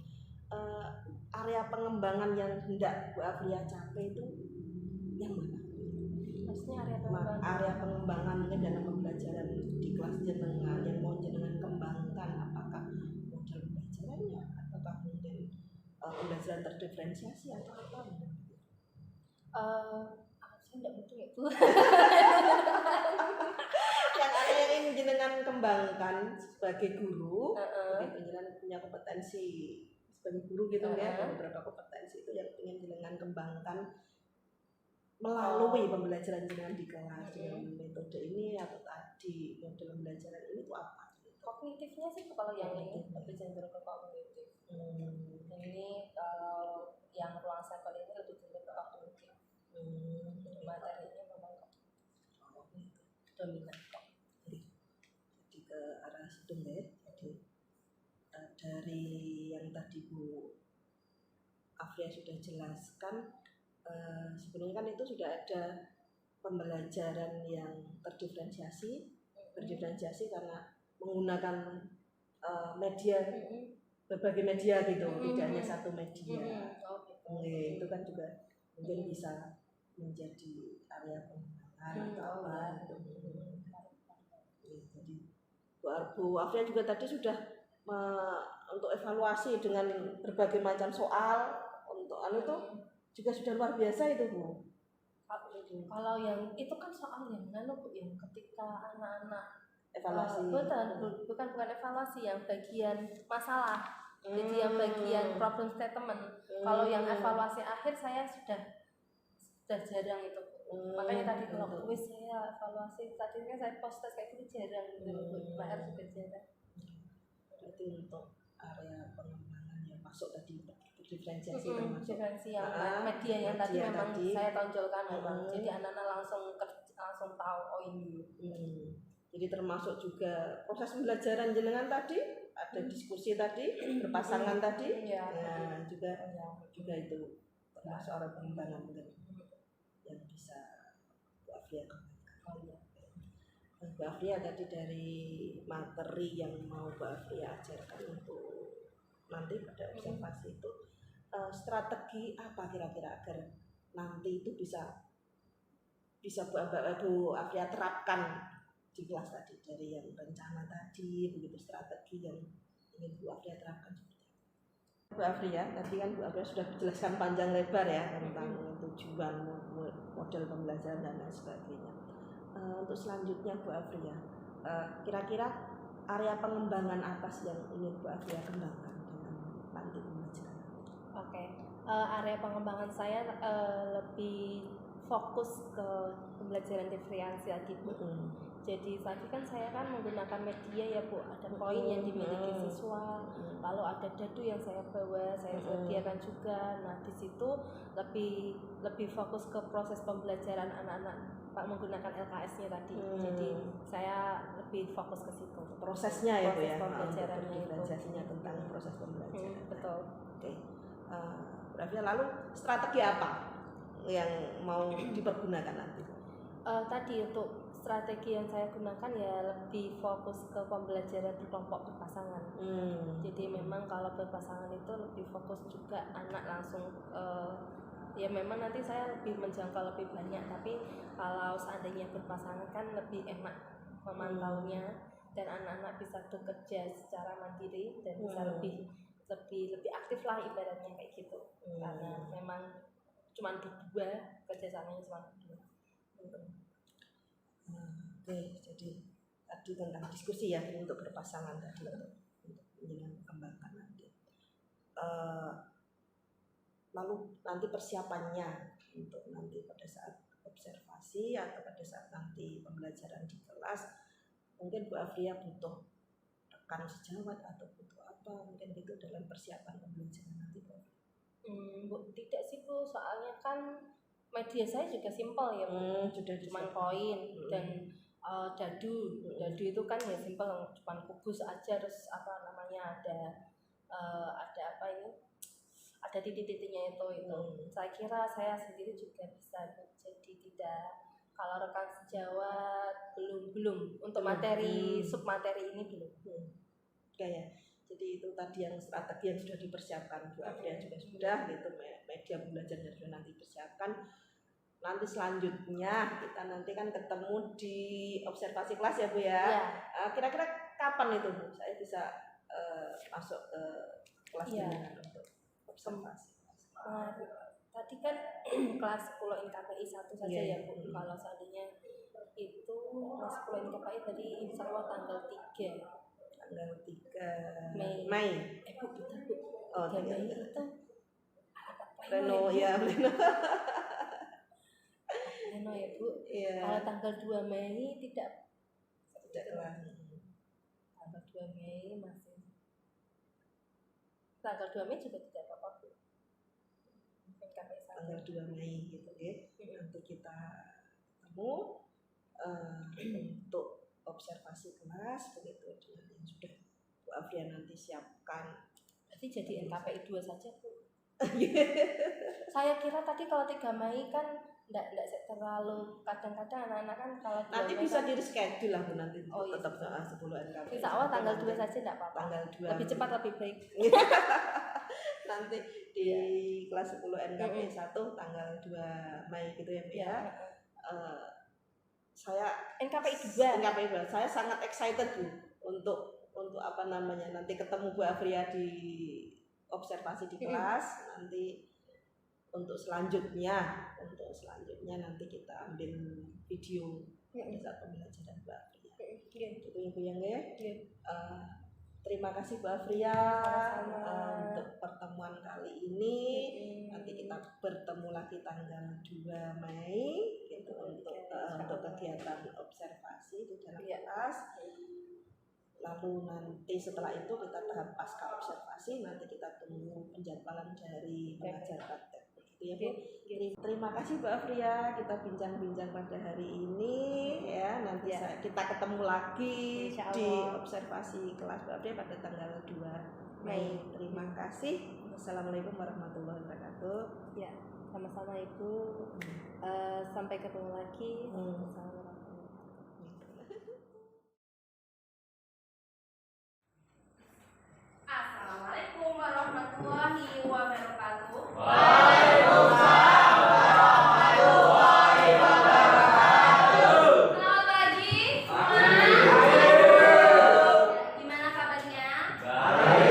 S1: Area pengembangan yang hendak Bu Afria capai itu yang mana?
S2: Maksudnya
S1: area pengembangan dalam pembelajaran di kelas jenengan yang mau jenengan kembangkan, apakah model pembelajarannya ataukah mungkin pembelajaran terdiferensiasi atau apa?
S2: Saya tidak betul ya Bu.
S1: Yang ingin jenengan kembangkan sebagai guru, jenengan punya kompetensi sebagai guru gitu ya, ada beberapa kompetensi itu yang ingin jenengan kembangkan melalui pembelajaran jenengan di kelas dengan metode ini atau tadi model pembelajaran ini itu apa?
S2: Kognitifnya sih kalau yang ini lebih cenderung ke kognitif. Ini kalau yang ruang sampel ini lebih cenderung ke kognitif. Materinya memang dominan.
S1: Jadi ke arah situ ya. Jadi dari yang tadi Bu Afia sudah jelaskan, sebenarnya kan itu sudah ada pembelajaran yang terdiferensiasi karena menggunakan media, berbagai media gitu, tidak hanya satu media. Itu kan juga mungkin bisa menjadi area pengembangan atau apa gitu. Jadi Bu Afia juga tadi sudah untuk evaluasi dengan berbagai macam soal untuk itu juga sudah luar biasa itu Bu.
S2: Kalau yang itu kan soal yang Bu, yang ketika anak-anak
S1: evaluasi.
S2: Bukan evaluasi, yang bagian masalah. Jadi yang bagian problem statement. Kalau yang evaluasi akhir saya sudah jarang itu. Makanya tadi kalau kuis saya evaluasi, tadinya saya post test kayak gitu jarang gitu. PR juga jarang.
S1: Berarti untuk area pengembangan yang masuk tadi diferensiasi
S2: diferensi yang media yang tadi memang saya tonjolkan memang. Jadi anak-anak langsung tahu oh ini.
S1: Jadi termasuk juga proses pembelajaran jenengan tadi, ada diskusi tadi, berpasangan tadi, juga itu termasuk area pengembangan yang bisa Bu Afia kembangkan. Bu Afia tadi dari materi yang mau Bu Afia ajarkan untuk nanti pada observasi itu, strategi apa kira-kira agar nanti itu bisa Bu Afia terapkan di kelas tadi, dari yang rencana tadi, begitu strategi yang ingin Bu Afia terapkan seperti itu. Bu Afia, tadi kan Bu Afia sudah menjelaskan panjang lebar ya tentang tujuan, model pembelajaran dan lain sebagainya. Untuk selanjutnya Bu Afia, kira-kira area pengembangan apa sih yang ingin Bu Afia kembangkan dengan nanti pembelajaran?
S2: Area pengembangan saya lebih fokus ke pembelajaran diferensiasi Bu. Jadi tadi kan saya kan menggunakan media ya Bu, ada koin yang dimiliki siswa, lalu ada dadu yang saya bawa, saya sediakan juga. Nah di situ lebih fokus ke proses pembelajaran anak-anak menggunakan LKS-nya tadi. Jadi saya lebih fokus ke situ.
S1: Prosesnya ya Bu ya,
S2: pembelajarannya
S1: diferensiasinya tentang proses pembelajaran.
S2: Betul.
S1: Oke. Berarti lalu strategi apa yang mau dipergunakan nanti?
S2: Tadi untuk strategi yang saya gunakan ya lebih fokus ke pembelajaran berkelompok berpasangan. Jadi memang kalau berpasangan itu lebih fokus juga anak langsung ya memang nanti saya lebih menjangkau lebih banyak, tapi kalau seandainya berpasangan kan lebih enak memantaunya dan anak-anak bisa bekerja secara mandiri dan bisa lebih aktif lah ibaratnya kayak gitu. Karena memang cuma berdua, kerjasamanya cuma berdua.
S1: Oke, jadi tadi tentang diskusi ya untuk berpasangan tadi untuk mengembangkan nanti. Lalu nanti persiapannya untuk nanti pada saat observasi atau pada saat nanti pembelajaran di kelas, mungkin Bu Afia butuh rekan sejawat atau butuh apa mungkin gitu dalam persiapan pembelajaran nanti Bu?
S2: Tidak sih Bu, soalnya kan media saya juga simpel ya Bu, cuma koin dan dadu itu kan ya simpel, cuma kubus aja, terus apa namanya ada titik-titiknya itu. Saya kira saya sendiri juga bisa, jadi tidak, kalau rekan sejawat belum untuk materi submateri ini belum.
S1: Kayak jadi itu tadi yang strategi yang sudah dipersiapkan Bu Afia juga sudah gitu, media belajarnya sudah nanti dipersiapkan. Nanti selanjutnya kita nanti kan ketemu di observasi kelas ya Bu ya. Kira-kira kapan itu Bu saya bisa masuk ke kelas dengan untuk observasi? observasi.
S2: Tadi kan kelas 10 NKPI 1 saja ya Bu. Kalau seandainya itu kelas 10 NKPI tadi insya Allah tanggal 3 Mei. Bu, bentar Bu. 3 Mei itu
S1: Pleno ya, Pleno.
S2: Pleno ya Bu.
S1: Iya.
S2: Kalau tanggal 2 Mei tidak
S1: kelas.
S2: Tanggal 2 Mei masih. Tanggal 2 Mei juga tidak apa-apa Bu.
S1: Tanggal 2 Mei gitu ya. Nanti kita ketemu untuk observasi kelas begitu dengan yang sudah Bu Afria nanti siapkan.
S2: Berarti jadi NKPI 2 saja Bu. Saya kira tadi kalau 3 Mei kan enggak terlalu, kadang-kadang anak-anak kan kalau
S1: nanti
S2: Mei
S1: bisa
S2: kan,
S1: di reschedule lah Bu nanti tetap
S2: iya.
S1: 10 NKPI.
S2: Insya Allah tanggal 2 saja enggak apa-apa.
S1: Tanggal 2.
S2: Lebih cepat lebih baik.
S1: Nanti di kelas 10 NKPI 1 tanggal 2 Mei gitu ya Bu ya. Saya
S2: NKPI 2.
S1: Saya sangat excited Bu untuk apa namanya nanti ketemu Bu Afria di observasi di kelas. Nanti untuk selanjutnya nanti kita ambil video pada saat pembelajaran Bu Afria. Gitu Ibu yang ya. Terima kasih Bu Afria untuk pertemuan kali ini. Nanti kita bertemu lagi tanggal 2 Mei gitu untuk kegiatan observasi di dalam kelas. Lalu nanti setelah itu kita tahap pasca observasi, nanti kita tunggu penjadwalan dari pengajar praktek. Begitu ya Bu. Terima kasih Bu Afria, kita bincang-bincang pada hari ini ya. Nanti kita ketemu lagi di observasi kelas Bu Afria pada tanggal 2 Mei. Terima kasih. Wassalamualaikum warahmatullahi wabarakatuh.
S2: Ya, sama-sama Ibu. Sampai ketemu lagi.
S3: Assalamualaikum warahmatullahi wabarakatuh.
S4: Waalaikumsalam warahmatullahi wabarakatuh.
S3: Selamat pagi. Gimana kabarnya?
S4: Baik.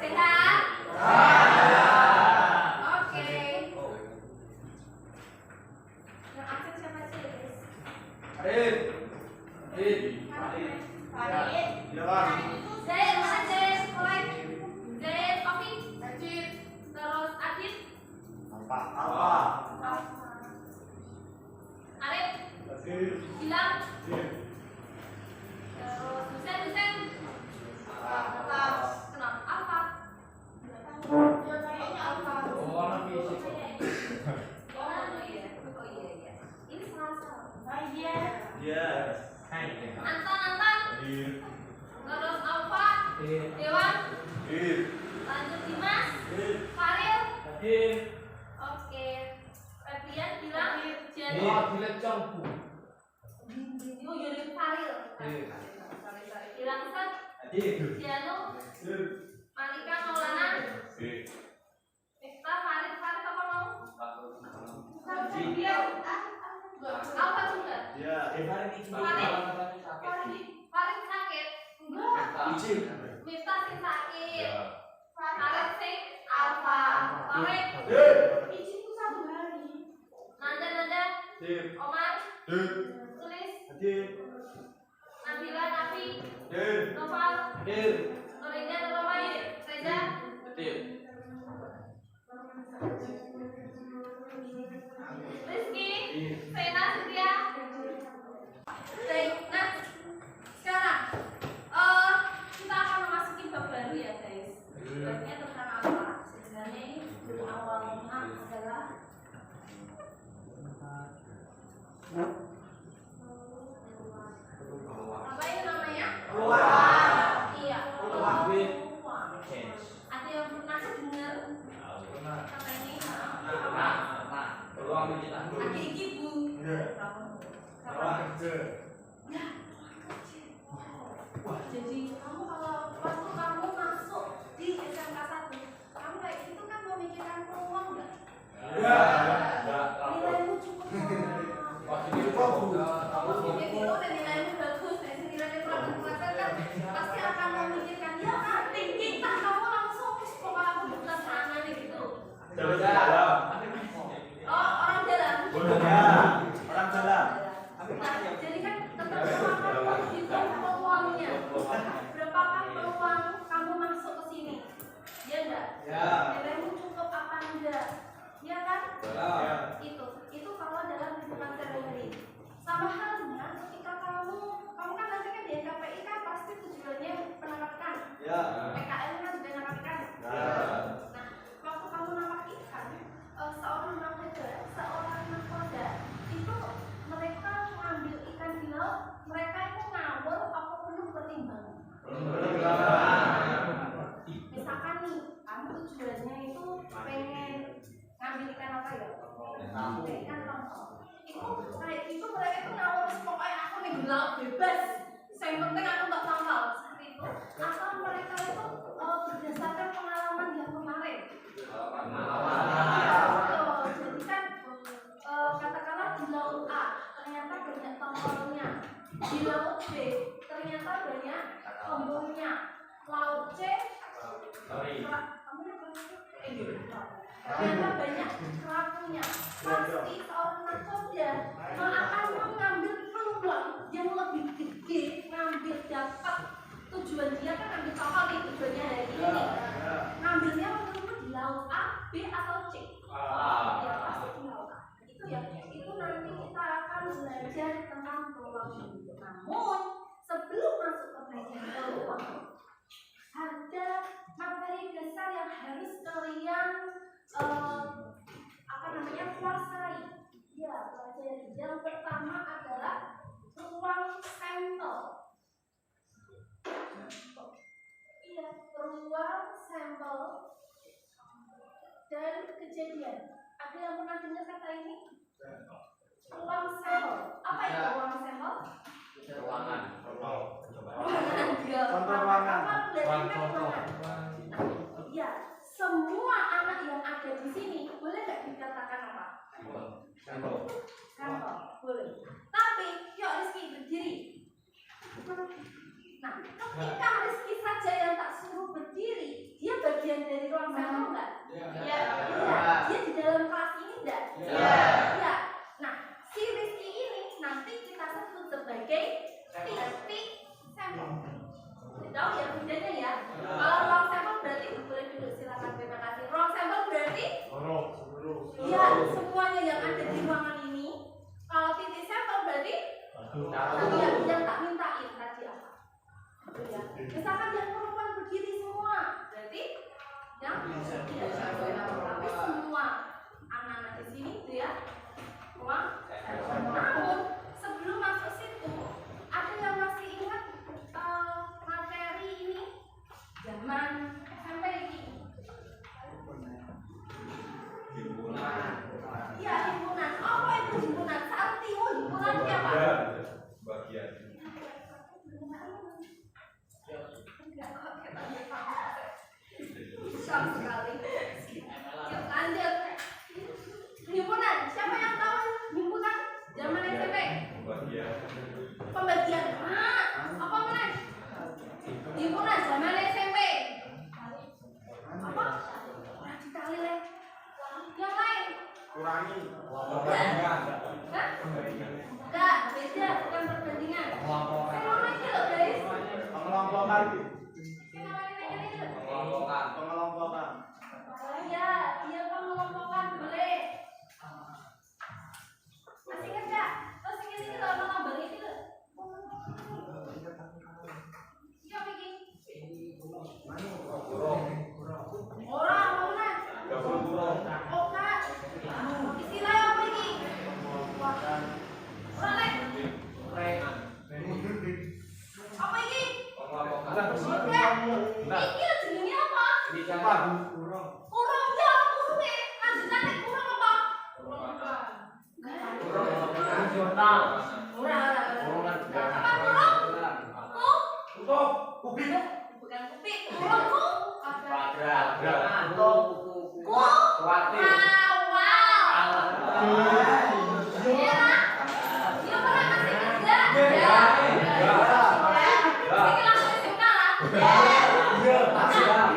S3: Sehat? Oke. Yang absen siapa aja ya guys?
S4: Arif.
S3: Zaid, mana Zaid? Kolek. Zaid, Ovi. Terus Adit.
S4: Apa?
S3: Arif. Gilang. Terus Husen. Kenapa? Alfa. Kayaknya Alfa.
S4: Oh, anak fisik.
S3: Oh iya. Ini Selasa. Iya.
S4: Yes.
S3: Anton. Terus Alfa. Dewan. Lanjut Dimas. Faril. Oke. Febrian bilang Jani. Oh, jadi Faril. Sorry. Bilang Set. Janu. Malika Maulana. Miftah Farid apa mau? Dia. Alfa juga. Farid sakit. Enggak. Miftah sing sakit. Farid sing Alfa. Farid. Izinku 1 hari. Nanda. Omar. Tulis. Nabila Nafi. Noval. Norinda Nurmai. Reza. Rizky. Sena Setia. Baik, nah sekarang kita akan memasuki bab baru ya guys. Babnya tentang apa? Sebenarnya ini awalnya adalah apa ini namanya? Iya. Ada yang pernah dengar kata ini? Ada ibu. Jadi kamu kalau waktu kamu masuk di SMK 1, kamu kayak gitu kan memikirkan peluang nggak? Nilaimu cukup itu udah nilaimu bagus, nilaimu kan pasti akan memikirkan ya kan tinggi tak kamu langsung Oh, orang dalam.
S4: Orang dalam.
S3: Nah, jadi kan tetap berapa hitung peluangnya. Berapakah peluang kamu masuk ke sini? Ya enggak?
S4: Ya.
S3: Nilaimu cukup apa enggak? Ya kan?
S4: Ya.
S3: Itu kalau dalam hitungan sehari-hari. Sama halnya ketika kamu kan nanti kan di NKPI kan pasti tujuannya penangkapan.
S4: Ya.
S3: PKL kan juga nangkap ikan.
S4: Ya.
S3: Nah, waktu kamu nangkap ikan, seorang nakoda itu mereka ngambil ikan di laut, mereka itu ngawur apa penuh pertimbangan. Misalkan nih, kamu tujuannya itu pengen ngambil ikan apa ya? Ngambil ikan tongkol. Itu mereka itu ngawur pokoknya aku nih di laut bebas. Yang penting aku tak tongkol seperti itu. Atau mereka itu berdasarkan pengalaman yang kemarin. Jadi kan katakanlah di laut A ternyata banyak tongkolnya, di laut B ternyata banyak embungnya, laut C ternyata banyak kerapunya. Pasti seorang nakoda akan mengambil peluang yang lebih gede, ngambil dapat tujuan dia kan ngambil tongkol nih tujuannya hari ini nih. Ngambilnya menurut di laut A, B atau C. Ya pasti di laut A. Itu nanti kita akan belajar tentang peluang. Namun sebelum masuk ke bagian peluang, ada materi dasar yang harus kalian kuasai. Ya, pelajari. Yang pertama adalah ruang sampel. Iya, ruang sampel dan kejadian. Ada yang pernah dengar kata ini? Ruang sampel. Apa itu ruang sampel?
S4: Ruangan.
S3: Ya, semua anak yang ada di sini boleh nggak dikatakan apa? Sampel. Boleh. Tapi, yuk Rizky berdiri. Nah, ketika Rizky saja yang tak suruh berdiri, dia bagian dari ruang sampel nggak? Iya. Dia di dalam kelas ini nggak? Iya. Nah, si Rizky ini nanti kita sebut sebagai titik sampel. Tahu ya bedanya ya? Kalau ruang sampel berarti boleh duduk, silakan, terima kasih. Ruang sampel berarti? Ya, semuanya yang ada di ruangan ini. Kalau titik sampel berarti? Yang tak mintain tadi apa? Ya. Misalkan yang perempuan berdiri semua, berarti yang tidak sampel. Tapi semua anak-anak di sini dia ruang sampel. Namun sebelum masuk situ, ada yang masih ingat materi ini zaman SMP ini? Iya, himpunan. Apa itu himpunan? Saltimu himpunan apa?
S4: Bagian.
S3: Susah sekali. Yuk lanjut. Himpunan. Siapa yang tahu himpunan zaman SMP? Pembagian. Apa mana? Himpunan zaman SMP. Apa? Dikali leh. Yang lain?
S4: Kurangi.
S3: Hah? Enggak, beda, bukan perbandingan. Saya mau lagi loh guys.
S4: Pengelompokan.
S3: Saya mau lagi loh.
S4: Pengelompokan.
S3: Ya, dia pengelompokan boleh. Masih ingat nggak? Terus ini kalau mau nambah ini loh. Yuk Vicky. Orang mana? Oh kak. Istilah apa ini? Orang apa ini? Ini jenisnya apa? Kurang ya, kurungnya. Lanjutannya kurang apa? Apa kurang? Bukan kuping. Kurang ku? Dia pernah kasih kerja? Ya. Ini langsung SMK lah.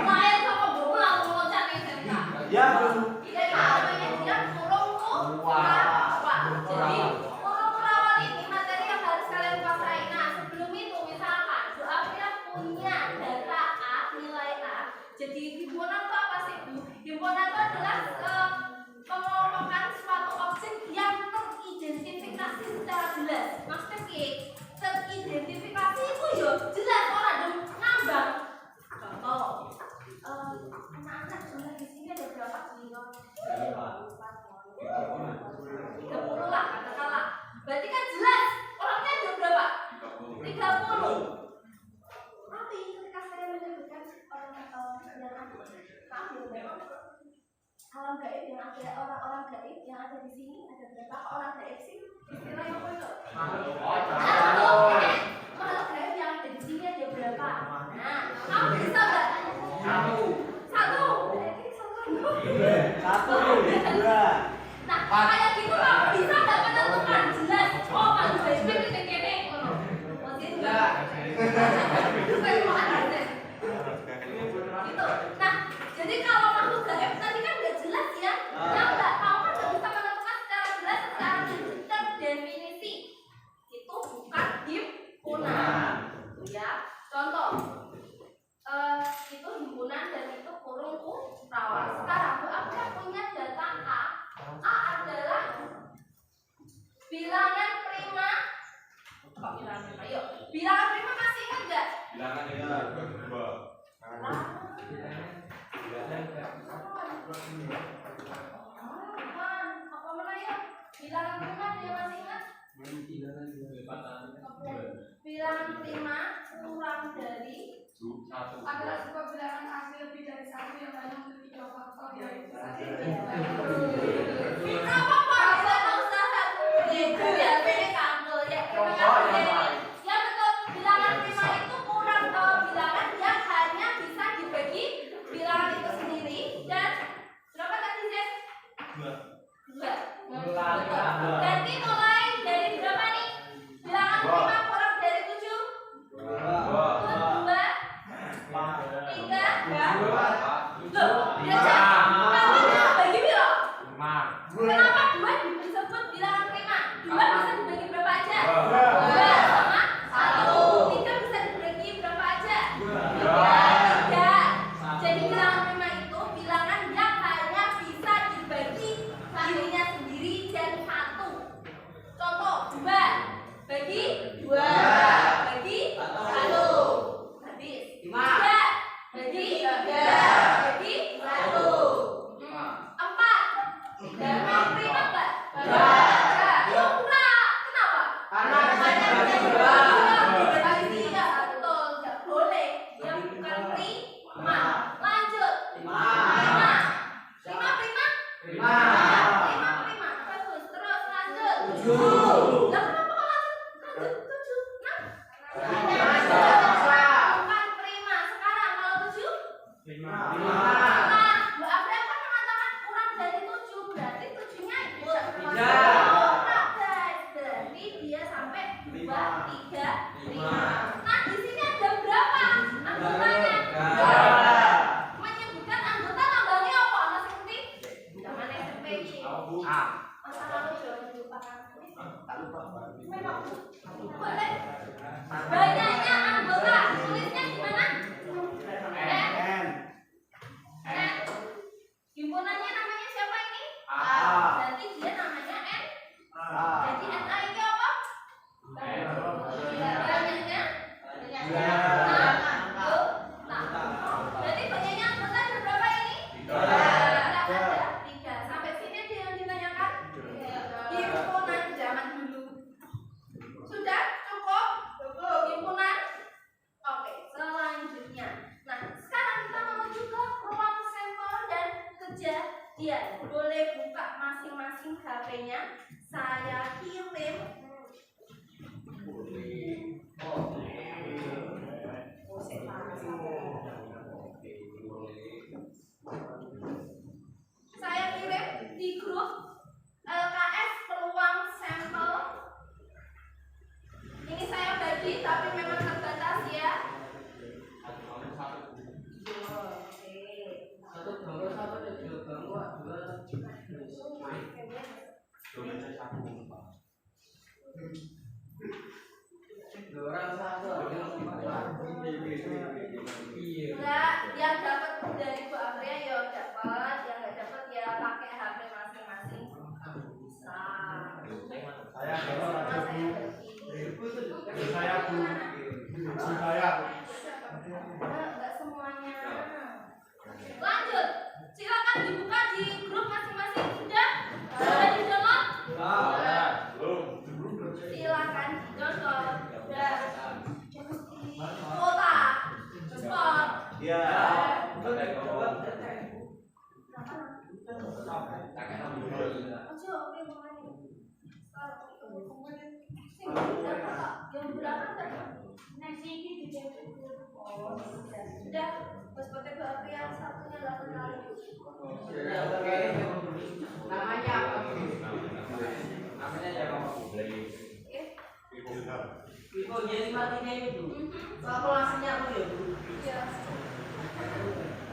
S3: Main sama bola loncat SMK.
S4: Ya,
S3: Iya himpunan itu apa sih Bu? Himpunan itu adalah pengelompokan suatu objek yang teridentifikasi secara jelas. Maksudnya teridentifikasi itu ya jelas orang ada ngambang. Contoh, anak-anak jumlah di sini ada berapa sih? 30 lah katakanlah. Berarti kan jelas orangnya ada berapa? 30. Tapi ketika saya menyebutkan orang yang ada, alam gaib yang ada, orang-orang gaib yang ada di sini ada berapa orang gaib sih? Istilahnya apa itu? Makhluk gaib yang ada di sini ada berapa? Nah, kamu bisa nggak? Satu. Nah, kayak gitu kamu bisa nggak menentukan jelas? Oh, makhluk gaib itu kene. Gitu. Nah, jadi kalau makhluk gaib tadi kan udah jelas ya. Nah, enggak, kamu kan nggak bisa menentukan secara jelas, secara terdefinisi. Itu bukan himpunan. Ya, contoh. Itu himpunan dan itu kurung rawan. Sekarang Bu Abda punya data A. A adalah bilangan prima. Bilangan prima, yuk. Bilangan prima masih ingat nggak?
S4: Bilangan ini dua.
S3: Apa mana ya? Bilangan prima dia masih ingat? Bilangan prima kurang dari
S4: 1
S3: adalah sebuah bilangan asli lebih dari 1 yang banyak memiliki 2 faktor yaitu apa kita tahu satu itu ya pilih kamu ya ya betul bilangan prima itu kurang bilangan yang hanya bisa dibagi bilangan itu sendiri dan berapa tadi Jen? 2 berarti mulai dari berapa nih bilangan prima kurang dari 7 Kenapa 2 disebut bilangan prima? 2 bisa dibagi berapa aja? 2 sama 1. 3 bisa dibagi berapa aja? 3. Jadi bilangan prima itu bilangan yang hanya bisa dibagi dirinya sendiri dan 1. Contoh 2 bagi 2 bagi 1 habis 3 bagi 3 bagi 1 4 dan prima enggak? Enggak. Kenapa?
S5: Karena hanya bisa 2.
S3: Dibagi 3 betul, enggak boleh. Yang bukan prima. Lanjut. 5 prima. Terus lanjut. 7. Lah kenapa kok lanjut 7? Bukan prima. Sekarang kalau 7? 5. Mbak Abra kan mengatakan kurang dari 7, berarti 7-nya ikut termasuk. Nah guys, berarti dia sampai 2, 3, 5. Nah di sini ada berapa anggotanya? Menyebutkan anggota lambangnya apa? Anak seperti zaman SMP ini. Masa lalu jangan dilupakan. Memang boleh. Banyaknya anggota, tulisnya gimana? Himpunannya namanya siapa ini? Berarti dia namanya N. Jadi NA ini apa? Banyaknya? Berarti banyaknya anggota ada berapa ini? 3. Sampai sini dia yang ditanyakan? Himpunan zaman dulu. Sudah? Cukup? Himpunan? Oke, selanjutnya. Nah, sekarang kita menuju ke ruang sampel dan kejadian. Boleh buka masing-masing HP-nya. Saya kirim. Saya kirim di grup LKS peluang sampel. Ini saya bagi tapi memang terbatas ya. Ojo, oke makanya. Yang berapa tadi? Nasi ini juga. Oh, sudah. Terus pakai batu yang satunya 8 kali.
S5: Namanya apa? Namanya ya Pak. Ibu jadi matinya itu. Kalkulasinya apa ya Bu?
S3: Iya.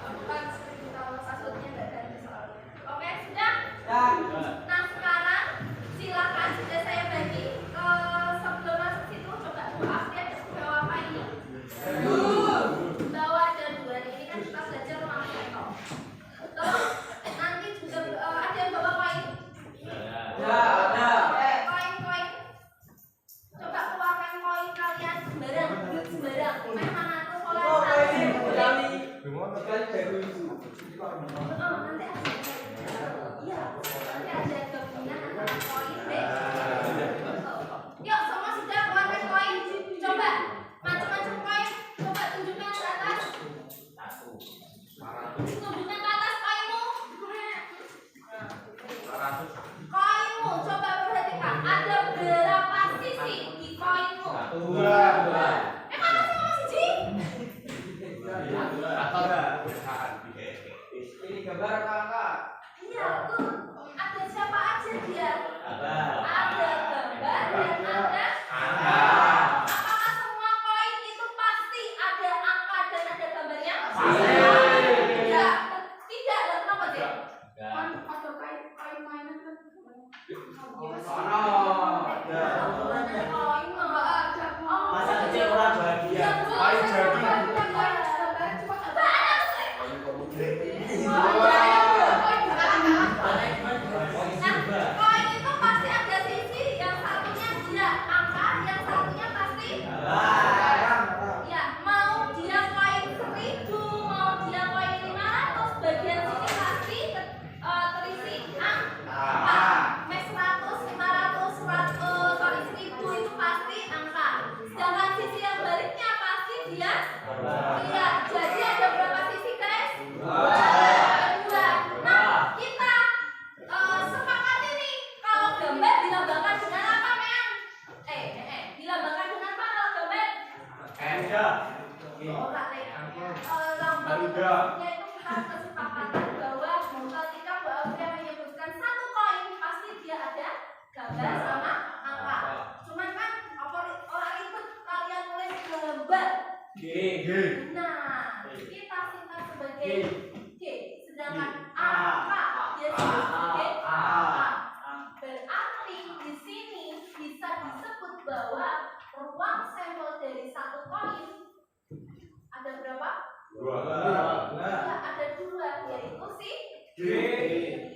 S3: Aku kan sering tahu passwordnya nggak ganti soalnya. Oke, sudah?
S5: Ya.
S3: Nah sekarang silakan sudah saya bagi sebelum masuk situ coba update bawa apa ini? Bawa ada 2 ini kan kita belajar ruang sampel. Terus nanti juga ada yang bawa koin.
S5: Ya, ada.
S3: Koin-koin. Coba keluarkan koin kalian sembarang, sembarang. Main mana tuh koin?
S5: Sekali dari itu.
S3: Nanti ada. Iya, nanti ada gabungan antara koin deh. Yuk, semua sudah keluarkan koin. Coba macam-macam koin. Coba tunjukkan ke atas. Tunjukkan ke atas koinmu. Koinmu, coba perhatikan. Ada berapa sisi di koinmu? Mana semua sisi?
S5: Ini gambar kakak.
S3: Iya, tuh. Ada siapa aja dia?
S5: Ada.
S3: Ada gambar dan ada
S5: Angka.
S3: Apakah semua koin itu pasti ada angka dan ada gambarnya?
S5: Pasti.
S3: Tidak. Tidak. Lah, kenapa sih?
S5: Ya.
S3: Kan ada koin mainan kan.
S5: Sono. Ya.
S3: Koin mah ada. Oh,
S5: Masa kecil orang bahagia.
S3: Koin jadi. Koin itu pasti ada sisi, yang satunya dia angka, yang satunya pasti ya, mau dia koin 1000, mau dia koin 500, bagian sini pasti terisi angka. Mes 100, 500, 1000 itu pasti angka. Sedangkan sisi yang baliknya pasti dia iya. Jadi ada berapa sisi guys? Dua. Nah, kita sepakat ini kalau gambar dilambangkan dengan apa, Mem? Dilambangkan dengan apa kalau gambar? Ora, Lek. Lambangnya itu kita kesepakatan bahwa ketika Bu Aulia menyebutkan satu koin pasti dia ada gambar sama angka. Cuman kan orang ikut kalian nulis gambar. Nah, kita singkat sebagai G, sedangkan angka dia disebut sebagai A. Berarti di sini bisa disebut bahwa ruang sampel dari satu koin ada berapa? Ya, ada 2, yaitu si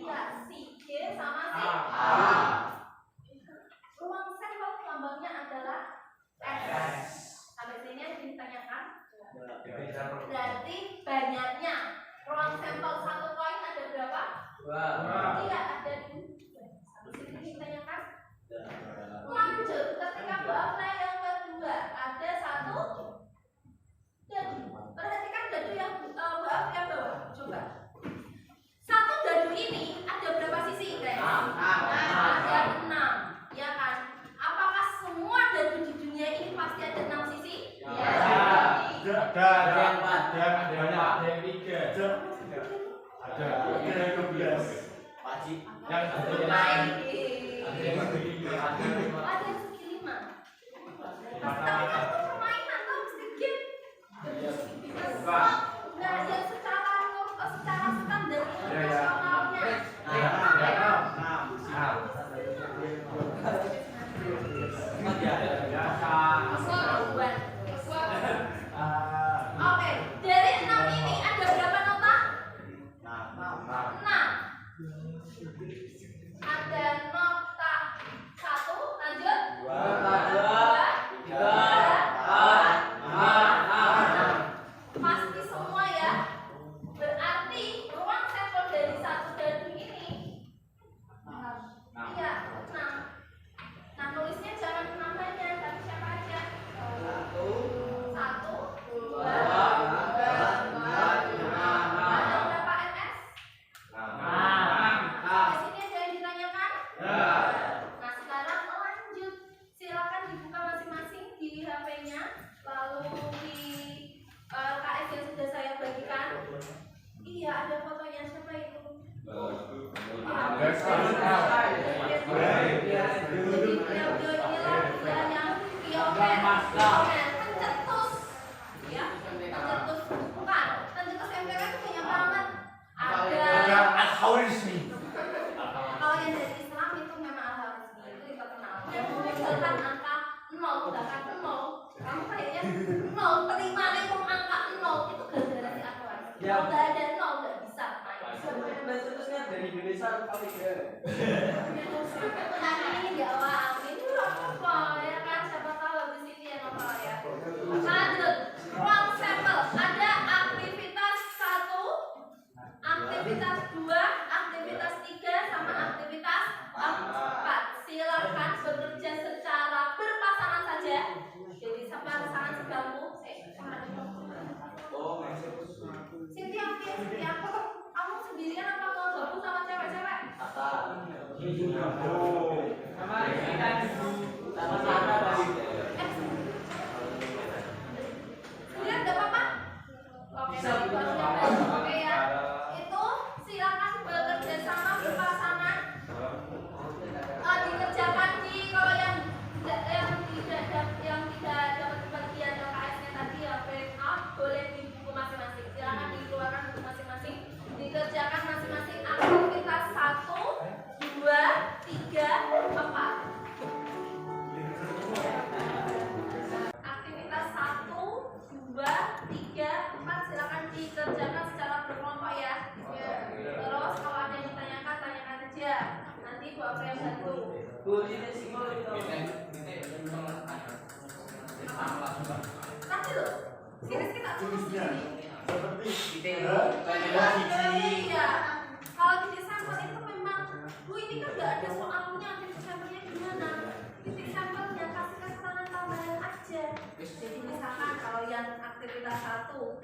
S3: ya, si G sama si A. Ruang sampel lambangnya adalah S. Sampai sini yang ditanyakan. Berarti banyaknya ruang sampel satu koin ada berapa? 2. Iya, ada 2. Sampai sini ditanyakan. Lanjut, ketika Aulia yang kedua ada 1 dadu. Perhatikan dadu yang Aulia bawa. Coba. 1 dadu ini ada berapa sisi, guys? Ada 6. Ya kan? Apakah semua dadu di dunia ini pasti ada 6 sisi? Ya.
S4: Ada yang 4, ada yang 3. Ada yang 12.
S5: Wajib.
S4: Yang ada yang
S3: Main.
S4: ada yang segi 5.
S3: Ada yang segi 5. Tapi kan itu permainan tuh, mesti game. Nah, yang secara standar internasionalnya. Oke, dari 6 ini ada berapa nota? 6. Ada nota 1, lanjut. 2, 3, 4, 5. Pasti semua ya. Berarti ruang sampel dari satu dadu ini iya 6. Nah, nulisnya jangan namanya, tapi siapa aja? 1, 2, 3, 4, 5. Ada berapa MS? 6. pencetus ya, pencetus bukan pencetus MPK itu banyak banget. Ada
S4: Al-Khawarizmi.
S3: kalau yang dari Islam itu memang Al-Khawarizmi itu terkenal. Yang menunjukkan angka 0 bahkan 0. Kamu kayaknya 0 terima nengok angka 0 itu gara-gara si Al-Khawarizmi. Kalau nggak ada 0 nggak bisa main.
S5: Pencetusnya dari Indonesia paling ya.
S3: Nah ini di awal ini apa ya kan siapa tahu habis ini ya novel ya. Lanjut ruang sampel ada aktivitas 1, aktivitas 2, aktivitas 3 sama aktivitas 4. Silakan bekerja secara berpasangan saja. Jadi pasangan sebangku. Cynthia, kamu sendirian apa mau gabung sama cewek-cewek? Sendirian nggak apa-apa? Oke, oke ya. Itu silakan bekerja sama berpasangan. Dikerjakan di kalau yang tidak dapat bagian LKS-nya tadi ya break out boleh di buku masing-masing. Silakan dikeluarkan buku masing-masing. Dikerjakan masing-masing aktivitas 1, 2, 3, 4. Aktivitas 1, 2, 3, 4 silakan dikerjakan secara berkelompok ya. Terus kalau ada yang ditanyakan, tanyakan aja. Nanti Bu April bantu. Nanti loh, series kita tulis di sini. Iya. Kalau titik sampel itu memang, Bu ini kan nggak ada soalnya titik sampelnya gimana. Titik sampelnya kasih keterangan tambahan aja. Jadi misalkan kalau yang aktivitas 1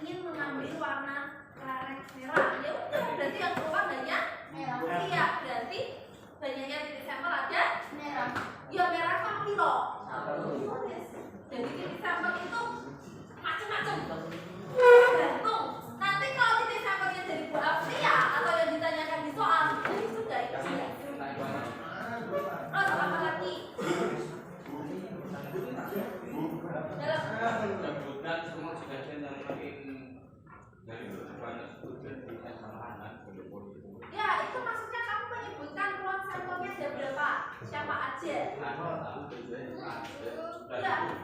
S3: ingin mengambil warna kelereng merah, ya udah berarti yang keluar hanya merah. Iya, berarti banyaknya titik sampel ada merah. Ya merah sama biru. Jadi titik sampel itu macam-macam. Tergantung. Nanti kalau titik sampelnya dari Bu Afria atau yang ditanyakan di soal, jadi sudah itu. Terus apa lagi? Ya, itu maksudnya kamu menyebutkan ruang sampelnya ada berapa? Siapa aja?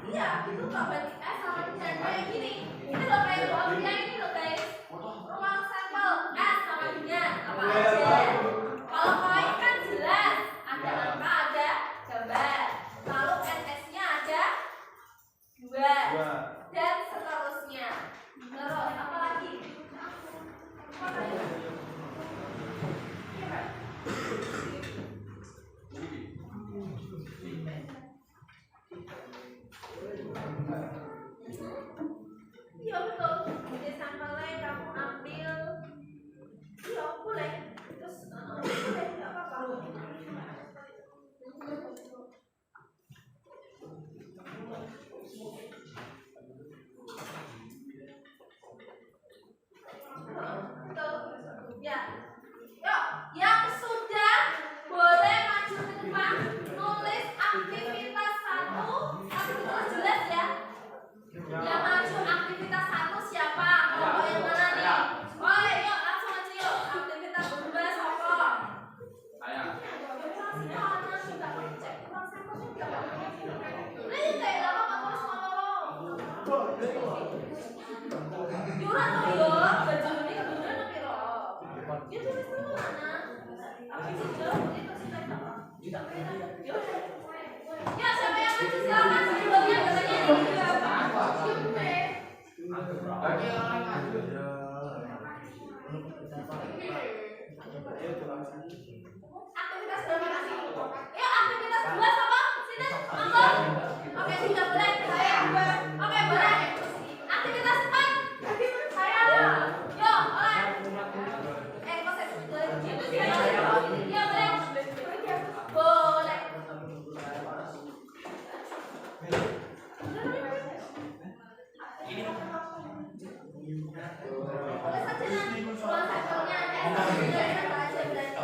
S3: Iya, itu nggak berarti sama dengan kayak gini. Ini loh kayak ruangnya ini loh guys. Ruang sampel S sama dengan apa aja? Kalau koin kan jelas, ada angka, ada gambar. Lalu NS-nya ada 2 dan seterusnya. Terus apa lagi? Apa lagi? Iya betul. Jadi sampelnya kamu ambil. Iya boleh. Terus boleh nggak apa-apa. Betul. Ya. Yuk, yang sudah boleh maju ke depan, nulis aktivitas 1, aktivitas jelas ya. Yang maju aktivitas 1 siapa? Kelompok yang mana nih? Oh yuk langsung aja yuk. Aktivitas 2 sokong. Ini kayak lama tulis monolog. Yuran tuh yo, baju ini kemudian nanti loh. Dia tulis dulu mana? Apa sih jauh? Itu sih apa? Ya siapa yang maju silakan sebelumnya katanya ini juga.
S4: Bagi orang maju.
S3: Aktivitas berapa kasih? Ya aktivitas 2 sama sini monggo. Oke sudah boleh saya. Oke boleh. Aktivitas 4 saya. Yo oleh. Kok saya boleh? Ya boleh. Boleh. Boleh saja nanti ruang sampelnya ada. Aja berarti.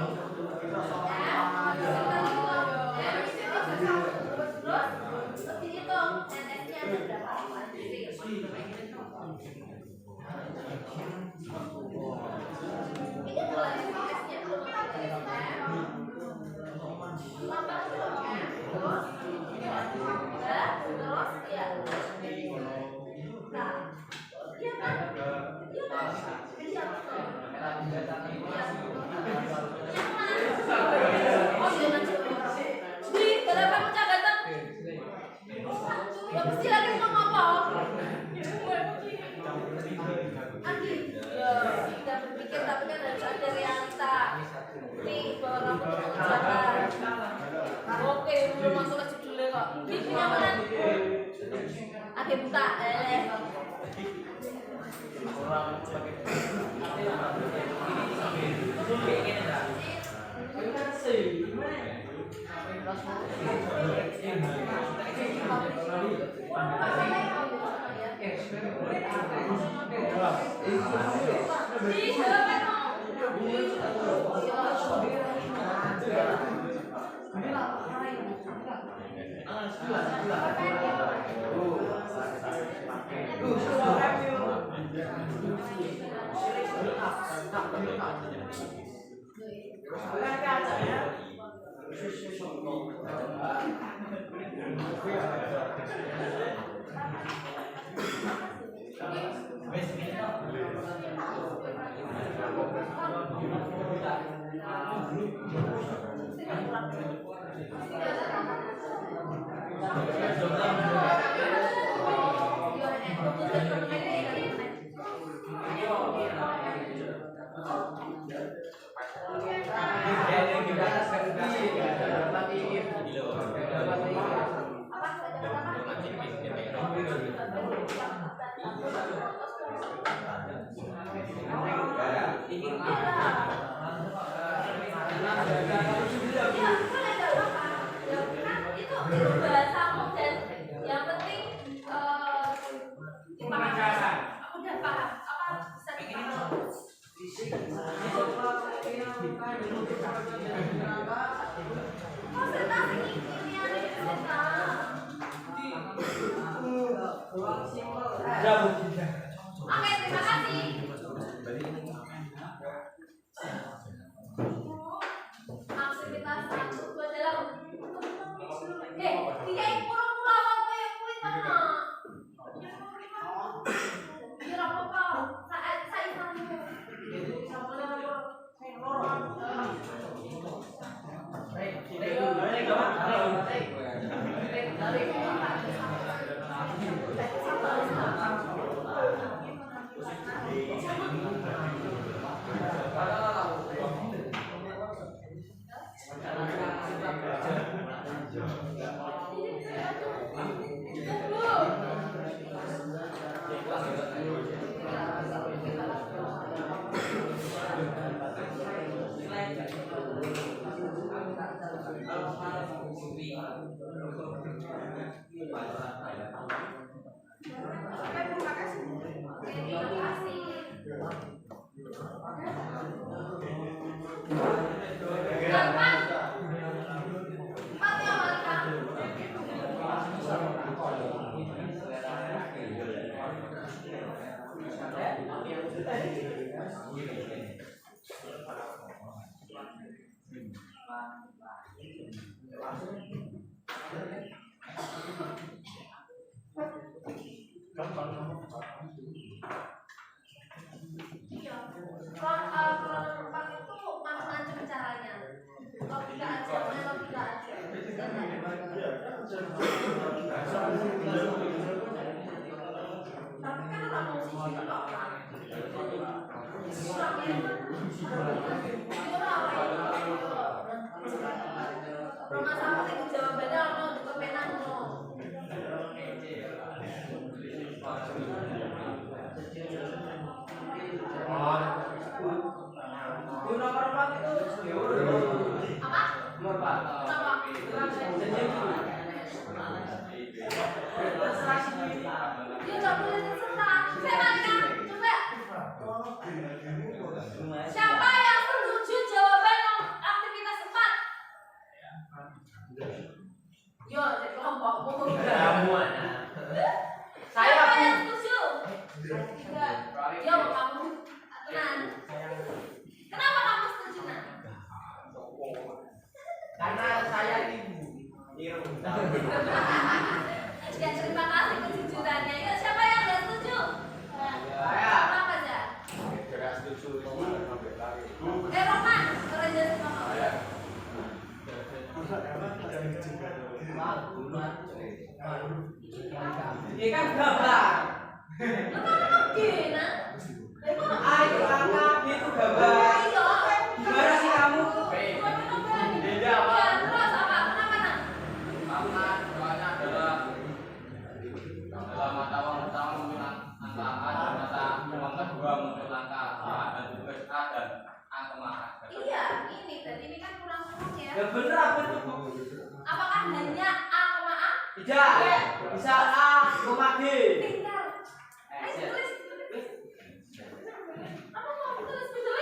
S3: Siapa yang setuju jawaban Ya terima kasih kejujurannya. Yuk siapa yang nggak setuju? Kenapa aja? Roman, kerja sama
S5: Ini kan gambar.
S3: lu kan gina.
S5: Ayo angkat itu gambar. Gimana sih kamu?
S3: Beda apa? Ya, terus apa? Kenapa nak?
S6: Karena doanya adalah dalam mata uang pertama muncul angka A dan mata uang kedua muncul angka A dan juga A dan A kemarin.
S3: Iya, ini berarti ini kan kurang-kurang ya.
S5: Ya bener apa itu?
S3: Apakah hanya A koma A?
S5: Tidak. Bisa A, B.
S3: Pintar. Tulis. Apa mau tulis dulu?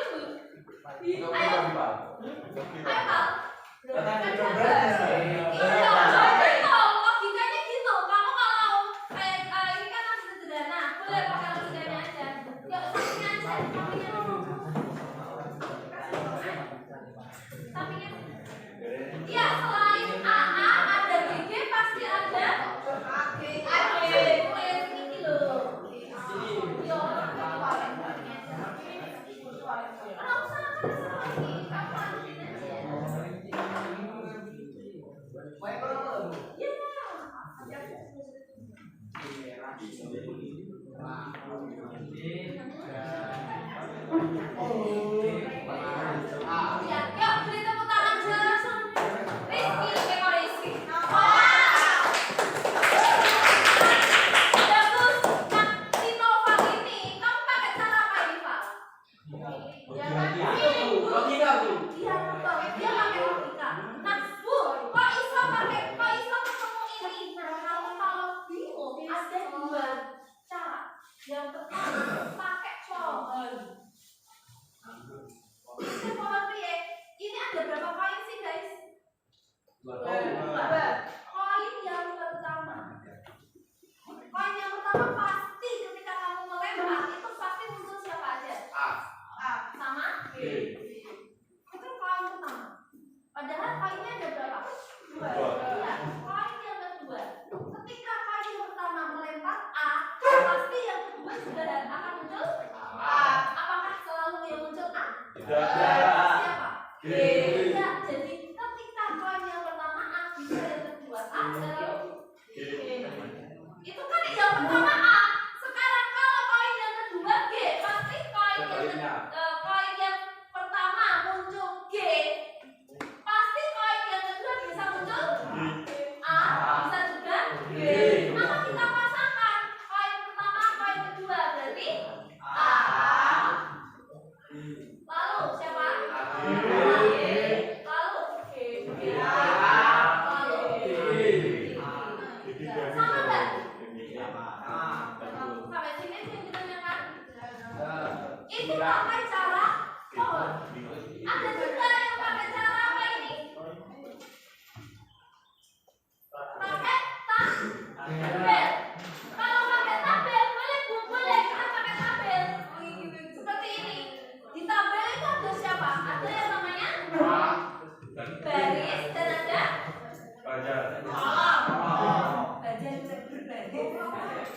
S3: Ayo. Ayo, Pak. Iya, logikanya gitu. Kamu kalau kayak ini kan masih sederhana, boleh pakai logikanya aja. Yuk, sampingnya aja, sampingnya. Sampingnya. Iya, selain AA ada GG pasti ada AG. Mulai ini loh. Yuk, beri tepuk tangan langsung. Rizky, Rizky. Bagus. Nah, si Nova ini, kamu pakai cara apa ini, Pak?
S5: Logika, Bu.
S3: Iya, betul. Dia pakai logika. Nah, Bu, kok iso ketemu ini? Nah, kalau bingung ada dua cara. Yang pertama pakai pohon. Ini pohon prie. Ini ada berapa koin sih, guys? Dua. Koin yang pertama. Koin yang pertama pasti ketika kamu melempar itu pasti muncul siapa aja? A. Sama? B. Itu koin pertama. Padahal koinnya ada berapa? Dua. Iya, koin yang kedua. Ketika koin yang pertama melempar A, pasti yang kedua juga akan muncul A. Apakah selalu yang muncul A? Siapa? B. Tidak. Jadi ketika koin yang pertama A, bisa yang kedua A, selalu B. Itu kan yang pertama A. Sekarang kalau koin yang kedua G, pasti koin yang pertama muncul G. Pasti koin yang kedua bisa muncul A, bisa juga G. Maka kita pasangkan koin pertama, koin kedua berarti A. Lalu siapa? Lalu G. Lalu sama enggak? Sampai sini yang kita tanyakan. Itu pakai cara pohon. Ada juga yang pakai cara apa ini? Pakai tabel. Kalau pakai tabel boleh kita pakai tabel. Seperti ini. Di tabel itu ada siapa? Ada yang namanya baris dan ada kolom. Baris berbaris.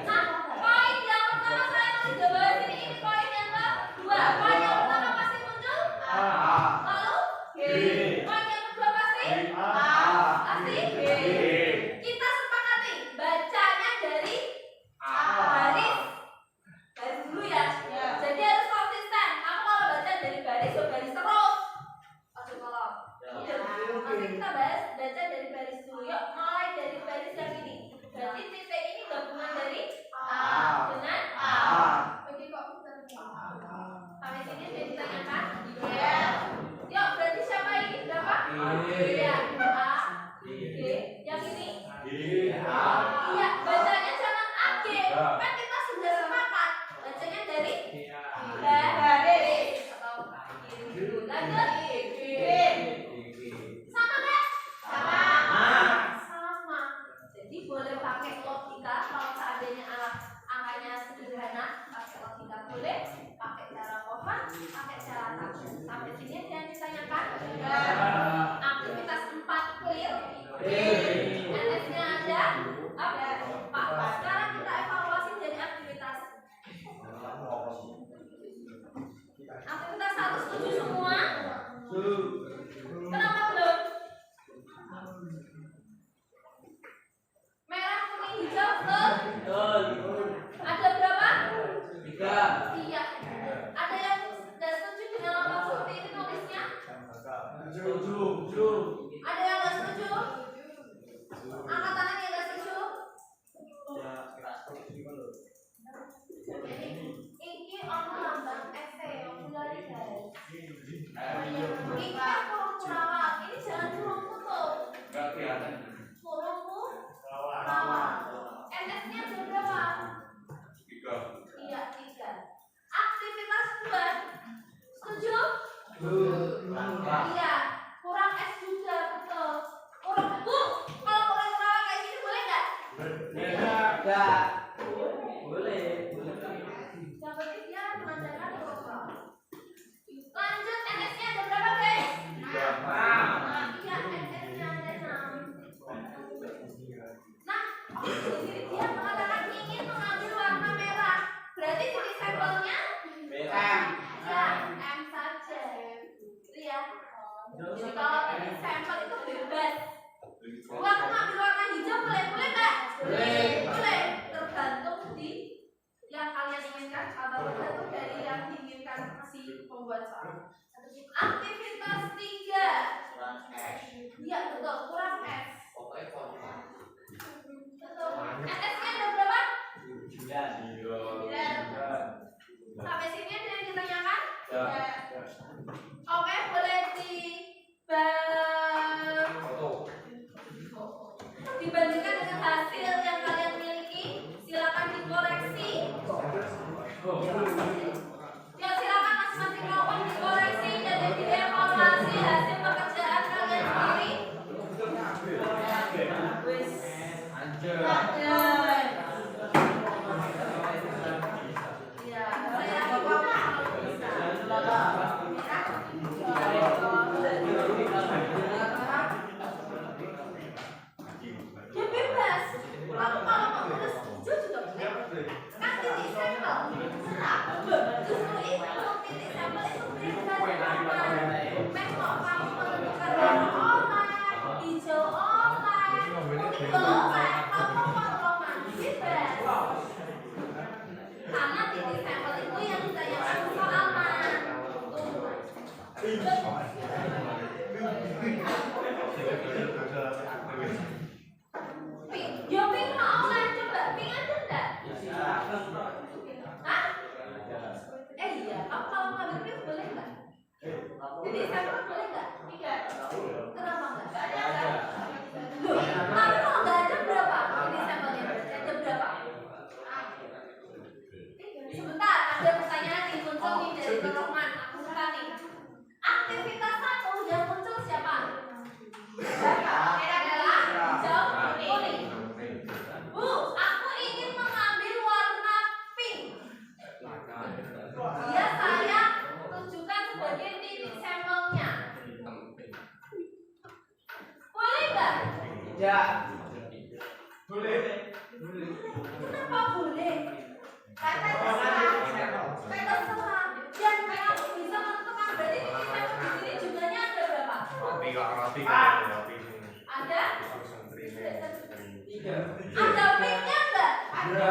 S3: Nah, koin yang pertama saya masih gambar ini koin yang kedua. Koin yang pertama pasti muncul A. Lalu G. Koin yang kedua pasti A. Pasti G. Kita sepakati bacanya dari baris. Baris dulu ya. Jadi harus konsisten. Kamu kalau baca dari baris ya baris terus. Oke kolom. Nanti kita baca dari baris dulu. Yuk, mulai dari baris yang ini. Berarti titik ini gabungan dari A dengan A. Oke kok bisa sampai sini sudah ditanyakan? Iya. Yuk, berarti siapa ini? Berapa? Iya. A, G. Yang ini? Iya. Bacanya jangan A, G. Kan kita sudah sepakat. Bacanya dari baris atau kiri dulu. Lanjut. Sama nggak? Sama. Jadi boleh pakai logika kalau seandainya angkanya sederhana, pakai logika boleh, pakai cara pohon, pakai cara tabel. Sampai sini yang ditanyakan. Aktivitas 4 clear. Ini kan kurung lawak. Ini jangan kurung tutup.
S6: Enggak kelihatan.
S3: Kurungku lawak. NS-nya ada berapa?
S6: 3.
S3: Iya, 3. Aktivitas 2. Setuju? Iya. Kurang S juga, betul. Kurang Bu, kalau kurang lawak kayak gini boleh nggak?
S5: Enggak. Boleh.
S3: Yang penting dia menandakan kurang lawak. Lanjut, NS-nya ada berapa guys?
S6: 3.
S3: Iya, NS-nya ada 6. Nah, di sini dia mengatakan ingin mengambil warna merah. Berarti jenis sampelnya
S5: M.
S3: ya M saja. Itu ya. Jadi kalau ini sampel itu bebas. Waktu ngambil warna hijau boleh nggak? Boleh. Tergantung di yang kalian inginkan atau tergantung dari yang diinginkan si pembuat soal. Aktivitas 3. Iya betul, kurang S. Betul. NS-nya ada berapa? 9. Sampai sini ada yang ditanyakan? Oke, boleh dibandingkan dengan hasil yang kalian miliki. Silakan dikoreksi. Ya silakan masing-masing kelompok dikoreksi dan dievaluasi hasil pekerjaan kalian sendiri. Ya, saya ya bebas. Kamu kalau mau tulis hijau juga boleh. Kan titik sampel. Serah. Justru itu titik sampel itu bebas warna. Memang kamu menentukan warna oranye, hijau oranye, kuning oranye, kamu mau bebas. Karena titik sampel itu yang ditanyakan soalan. Yo pink mau nggak coba? Pink ada enggak? Hah? Iya, kamu kalau ngambil pink boleh nggak? Jadi sampel boleh nggak? Tidak. Kenapa nggak? Nggak ada. Loh, tapi kalau nggak ada berapa? Ini sampelnya ada berapa? Sebentar, ada pertanyaan nih muncul nih dari Roman. Aku suka nih. Aktivitas 1 yang muncul siapa? Adalah hijau kuning. Bu, aku ingin mengambil warna pink. Dia saya tunjukkan sebagai titik sampelnya. Boleh nggak?
S5: Ya.
S3: Kenapa boleh? Karena terserah. Dan kamu bisa menentukan berarti titik sampel di sini jumlahnya ada berapa? Ada? Ada pinknya enggak? Ada.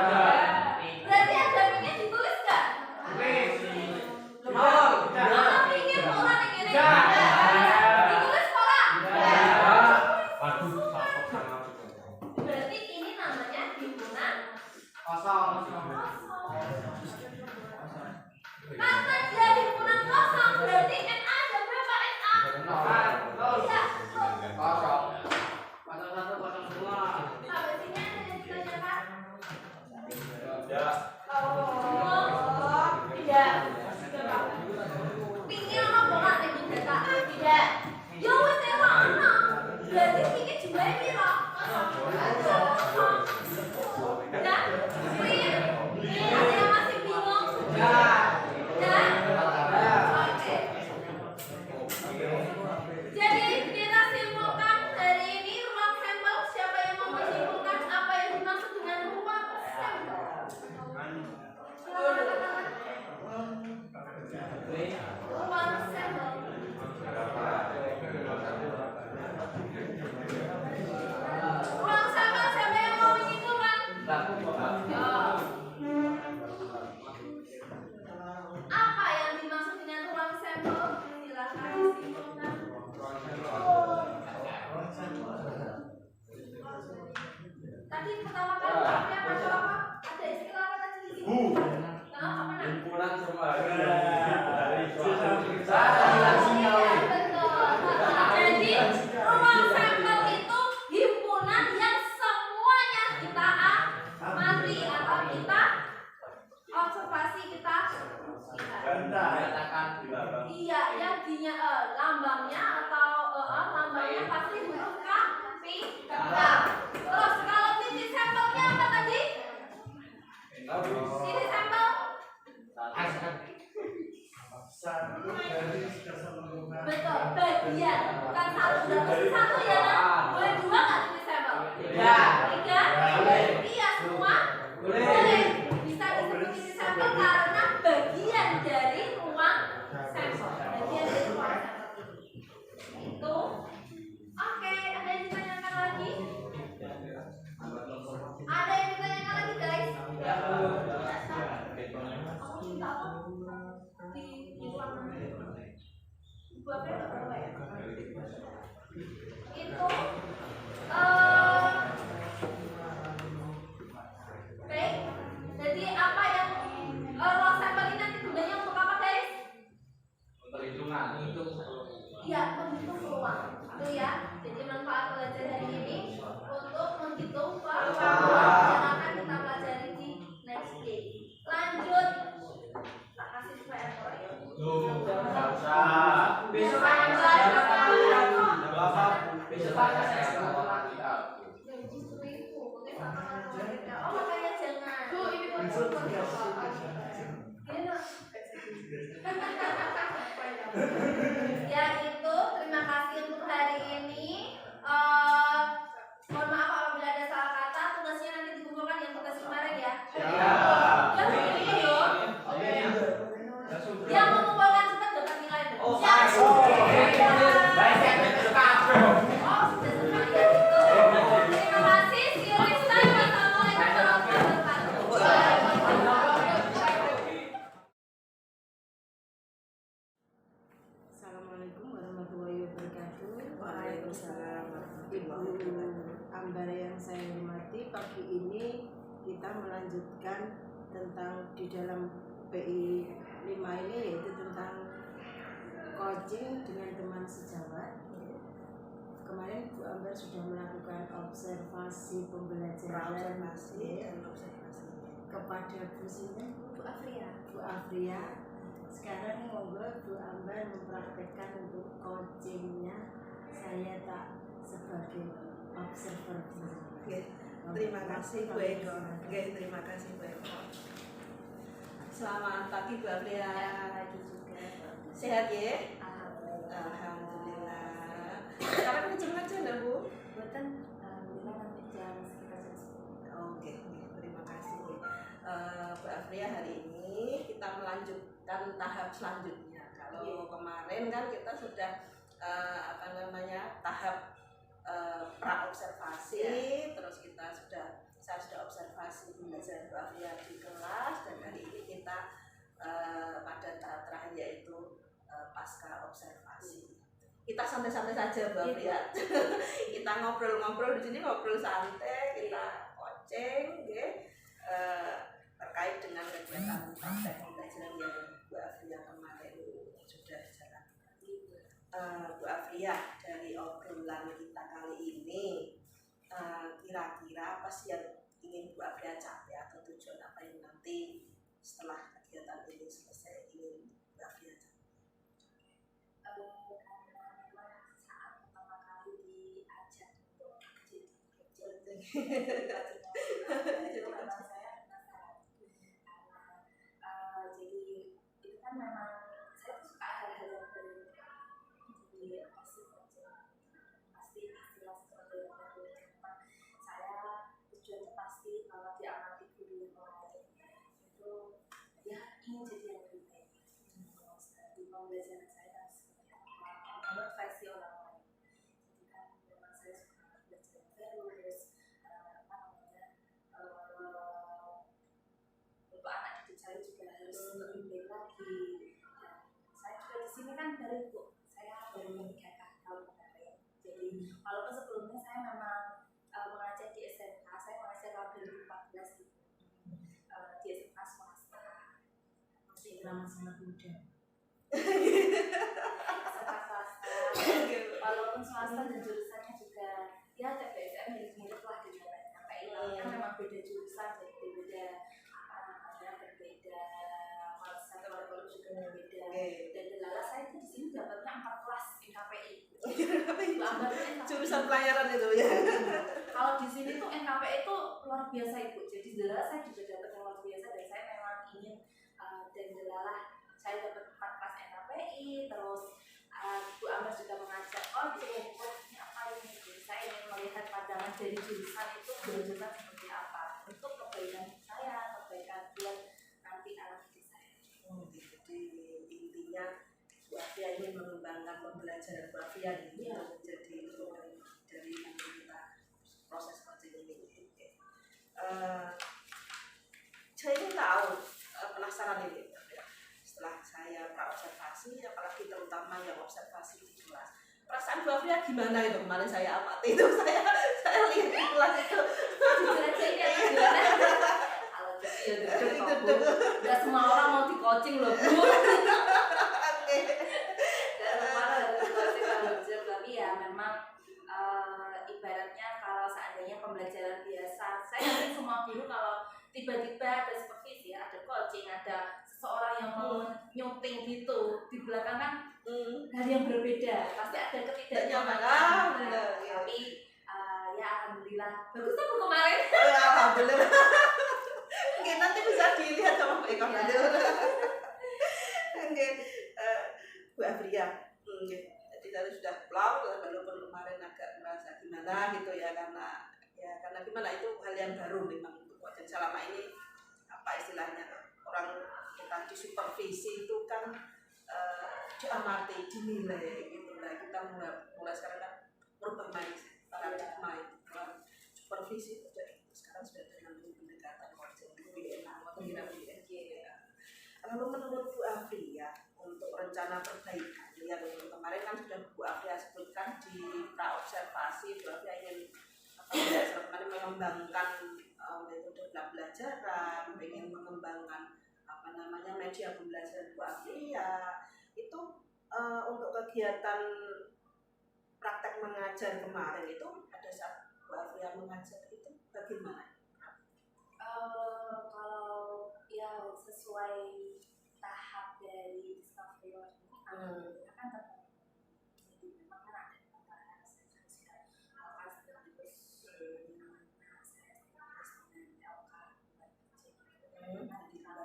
S3: Berarti ada pinknya ditulis enggak? Kalau pinknya pola nih ini. Ditulis pola. Berarti ini namanya himpunan
S5: Kosong.
S3: Karena dia himpunan kosong berarti NA ada berapa NA? Iya.
S6: Kosong.
S3: Sampai sini ada yang ditanyakan?
S6: Ya.
S3: Tidak. Pinknya apa nih data? Tidak. Ya wes ono. Berarti pinknya jumlahnya piro? Kosong. Ya. Ada yang masih bingung? Ya. Oke. Jadi kita simpulkan hari ini ruang sampel. Siapa yang mau menyimpulkan apa yang dimaksud dengan ruang sampel? Ruang sampel. Iya, yang lambangnya atau lambangnya pasti huruf kapital. Terus kalau titik sampelnya apa tadi? Titik sampel. Betul, bagian bukan satu ya kan? Boleh dua nggak titik sampel? Tiga. Iya semua. Boleh. Bisa disebut titik sampel karena bagian dari ruang sampel. Bagian dari ruang sampel ini. Itu. Oke, ada yang ditanyakan lagi? Ada yang ditanyakan lagi guys? Itu baik. Jadi apa yang ruang sampel ini nanti gunanya untuk apa guys?
S6: Untuk hitungan.
S3: Iya, menghitung peluang. Itu ya. Jadi manfaat belajar hari ini untuk menghitung peluang yang akan kita pelajari di next day. Lanjut. Tak kasih supaya ya.
S5: Besok saya
S3: Ya justru itu, makanya sama matematika. Oh makanya jangan. Ini ya itu, terima kasih untuk hari ini. Mohon maaf apabila ada salah kata. Tugasnya nanti dikumpulkan yang tugas kemarin ya. Ya begini dong. Yang mengumpulkan cepat dapat nilai. Terima kasih. See you next time. Wassalamualaikum warahmatullahi wabarakatuh.
S7: Assalamualaikum warahmatullahi wabarakatuh.
S1: Waalaikumsalam warahmatullahi
S7: Ibu
S1: wabarakatuh.
S7: Ambar yang saya hormati, pagi ini kita melanjutkan tentang di dalam PI 5 ini, yaitu tentang coaching dengan teman sejawat. Kemarin Bu Ambar sudah melakukan observasi pembelajaran kepada Bu Sinten,
S3: Bu Afria.
S7: Bu Afria. Sekarang monggo Bu Ambar mempraktekkan untuk coachingnya. Saya tak sebagai observer.
S1: Terima kasih Bu Eko. Terima kasih Bu Eko. Selamat pagi Bu Afria.
S3: Pagi juga.
S1: Sehat ya? Alhamdulillah. Sekarang kenceng aja lah Bu.
S2: Buatan alhamdulillah nanti jam sekitar jam 10.
S1: Oke, terima kasih. Bu Afria, hari ini kita melanjutkan tahap selanjutnya. Kalau kemarin kan kita sudah tahap pra observasi, terus saya sudah observasi pembelajaran Bu Afria di kelas, dan hari ini kita pada tahap terakhir yaitu pasca observasi. Kita santai-santai saja Bu Afria. Kita ngobrol-ngobrol di sini, ngobrol santai, kita coaching, terkait dengan kegiatan praktek pembelajaran yang Bu Afria kemarin sudah jalankan. Bu Afria, dari obrolan kita kali ini, kira-kira apa sih yang ingin Bu Afria capai atau tujuan apa yang nanti setelah kegiatan ini selesai ingin Bu Afria capai?
S2: Saat pertama kali diajak untuk jadi itu memang saya penasaran karena jadi itu kan memang saya tuh suka hal-hal yang baru, jadi pasti istilah seperti yang baru, cuma saya tujuannya pasti kalau diamati guru yang lain itu ya ingin jadi yang lebih baik di pembelajaran saya seperti apa menurut versi orang lain. Jadi kan memang saya suka belajar terus untuk anak didik saya juga harus lebih baik lagi. Dan saya juga di sini kan saya baru menikah tahun kemarin. Jadi walaupun sebelumnya saya memang mengajar di SMK, saya mengajar tahun 2014 di SMK swasta. Masih sangat muda. SMK swasta, walaupun swasta dan jurusannya juga ya TPSM mirip-mirip lah dengan PI, kan memang beda jurusan, jadi beda berbeda konsep kurikulum juga berbeda. Dan adalah saya
S3: dapatnya 4 kelas NKPI.
S1: Jurusan pelayaran itu ya.
S3: Kalau di sini tuh NKPI itu luar biasa Ibu. Jadi delala saya juga dapat yang luar biasa dan saya memang ingin dan delala saya dapat 4 kelas NKPI. Terus Bu Amar juga mengajak, oh ini apa ini? Jadi saya ingin melihat pandangan dari jurusan itu jurusan seperti apa untuk kebaikan saya, kebaikan buat nanti anak didik saya.
S1: Jadi intinya Bu Afia ingin mengembangkan pembelajaran Bu Afia ini menjadi dari kita proses coaching ini. Saya ingin tahu, penasaran ini setelah saya praobservasi, apalagi terutama yang observasi di kelas, perasaan Bu Afia gimana itu kemarin saya amati itu saya lihat di kelas itu.
S3: Gak semua orang mau di coaching loh Bu. Tapi ya memang ibaratnya kalau seandainya pembelajaran biasa, saya yakin semua guru kalau tiba-tiba ada supervisi, ada coaching, ada seseorang yang mau nyuping gitu di belakang kan hal yang berbeda, pasti ada ketidaknyamanan. Tapi ya alhamdulillah bagus tuh kemarin.
S1: Alhamdulillah. Oke, nanti bisa dilihat sama Pak Eka nanti. Oke, Bu Afria. Jadi tadi sudah pulang, walaupun kemarin agak merasa gimana gitu ya karena gimana itu hal yang baru memang untuk coaching selama ini apa istilahnya orang kita di supervisi itu kan diamati, dinilai gitu lah. Kita mulai sekarang kan merubah mindset, paradigma itu supervisi itu sekarang sudah dengan pendekatan coaching Lalu menurut Bu Afria untuk rencana perbaikan yang kemarin kan sudah Bu Afria sebutkan di praobservasi, Bu Afria ingin mengembangkan metode pembelajaran, ingin mengembangkan media pembelajaran Bu Afria itu untuk kegiatan praktek mengajar kemarin itu pada saat Bu Afria mengajar itu bagaimana?
S3: Kalau yang sesuai tahap dari discovery learning kan tetap jadi memang kan ada pembelajaran saya sedang terus
S1: di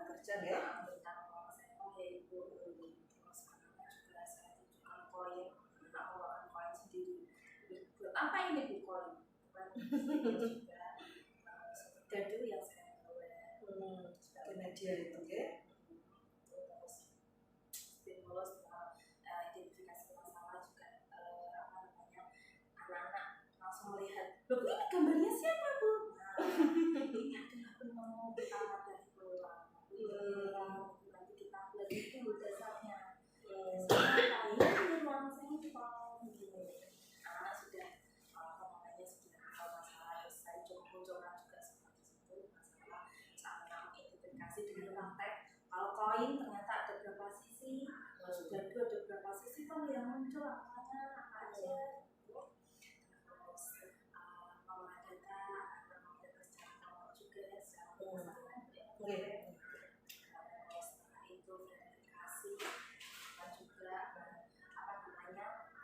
S1: kerja ya
S3: tentang saya yaitu terus juga saya tunjukkan koin pengelolaan koin sendiri buat apa ini Bu koin juga dadu yang saya
S1: sebagai media itu ya
S3: terus stimulus identifikasi masalah juga anak-anak langsung melihat loh ini gambarnya siapa Bu? Ini adalah penemu pertama dari peluang nanti kita belajar itu dasarnya ini ruang sampel anak sudah sudah tahu masalah saya coba juga seperti itu masalah cara identifikasi dengan praktek kalau koin ternyata ada berapa sisi sudah ada berapa sisi kan yang muncul angkanya apa aja terus data secara kelompok juga secara masalah setelah itu verifikasi dan juga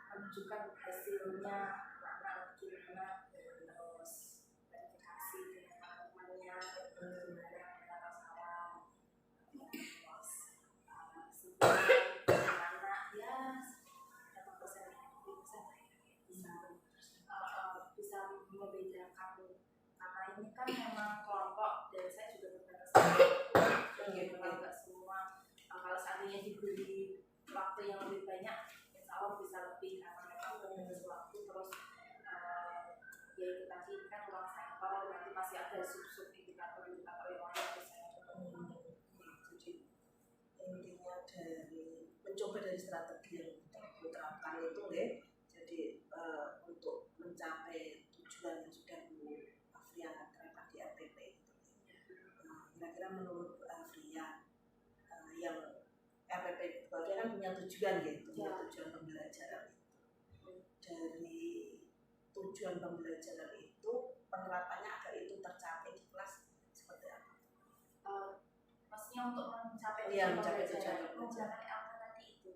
S3: menunjukkan hasilnya anak-anak gimana terus verifikasi dengan teman-temannya gimana benar salah terus gimana ya berapa persen bisa membedakan karena ini kan memang kelompok dan saya juga terbatas nggak semua kalau seandainya diberi waktu yang lebih banyak insya Allah bisa lebih karena memang punya waktu terus ya itu tadi kan ruang sampel nanti masih ada sub indikator yang lain saya coba
S1: jadi intinya dari mencoba dari strategi yang diterapkan itu ya jadi untuk mencapai tujuan yang sudah Bu Afria terapkan di RPP itu kira-kira menurut Bu Afria yang RPP Bu Afria kan punya tujuan gitu tujuan pembelajaran itu dari tujuan pembelajaran itu penerapannya agar itu tercapai di kelas seperti apa?
S3: Maksudnya untuk mencapai
S1: tujuan pembelajaran
S3: menggunakan LK tadi itu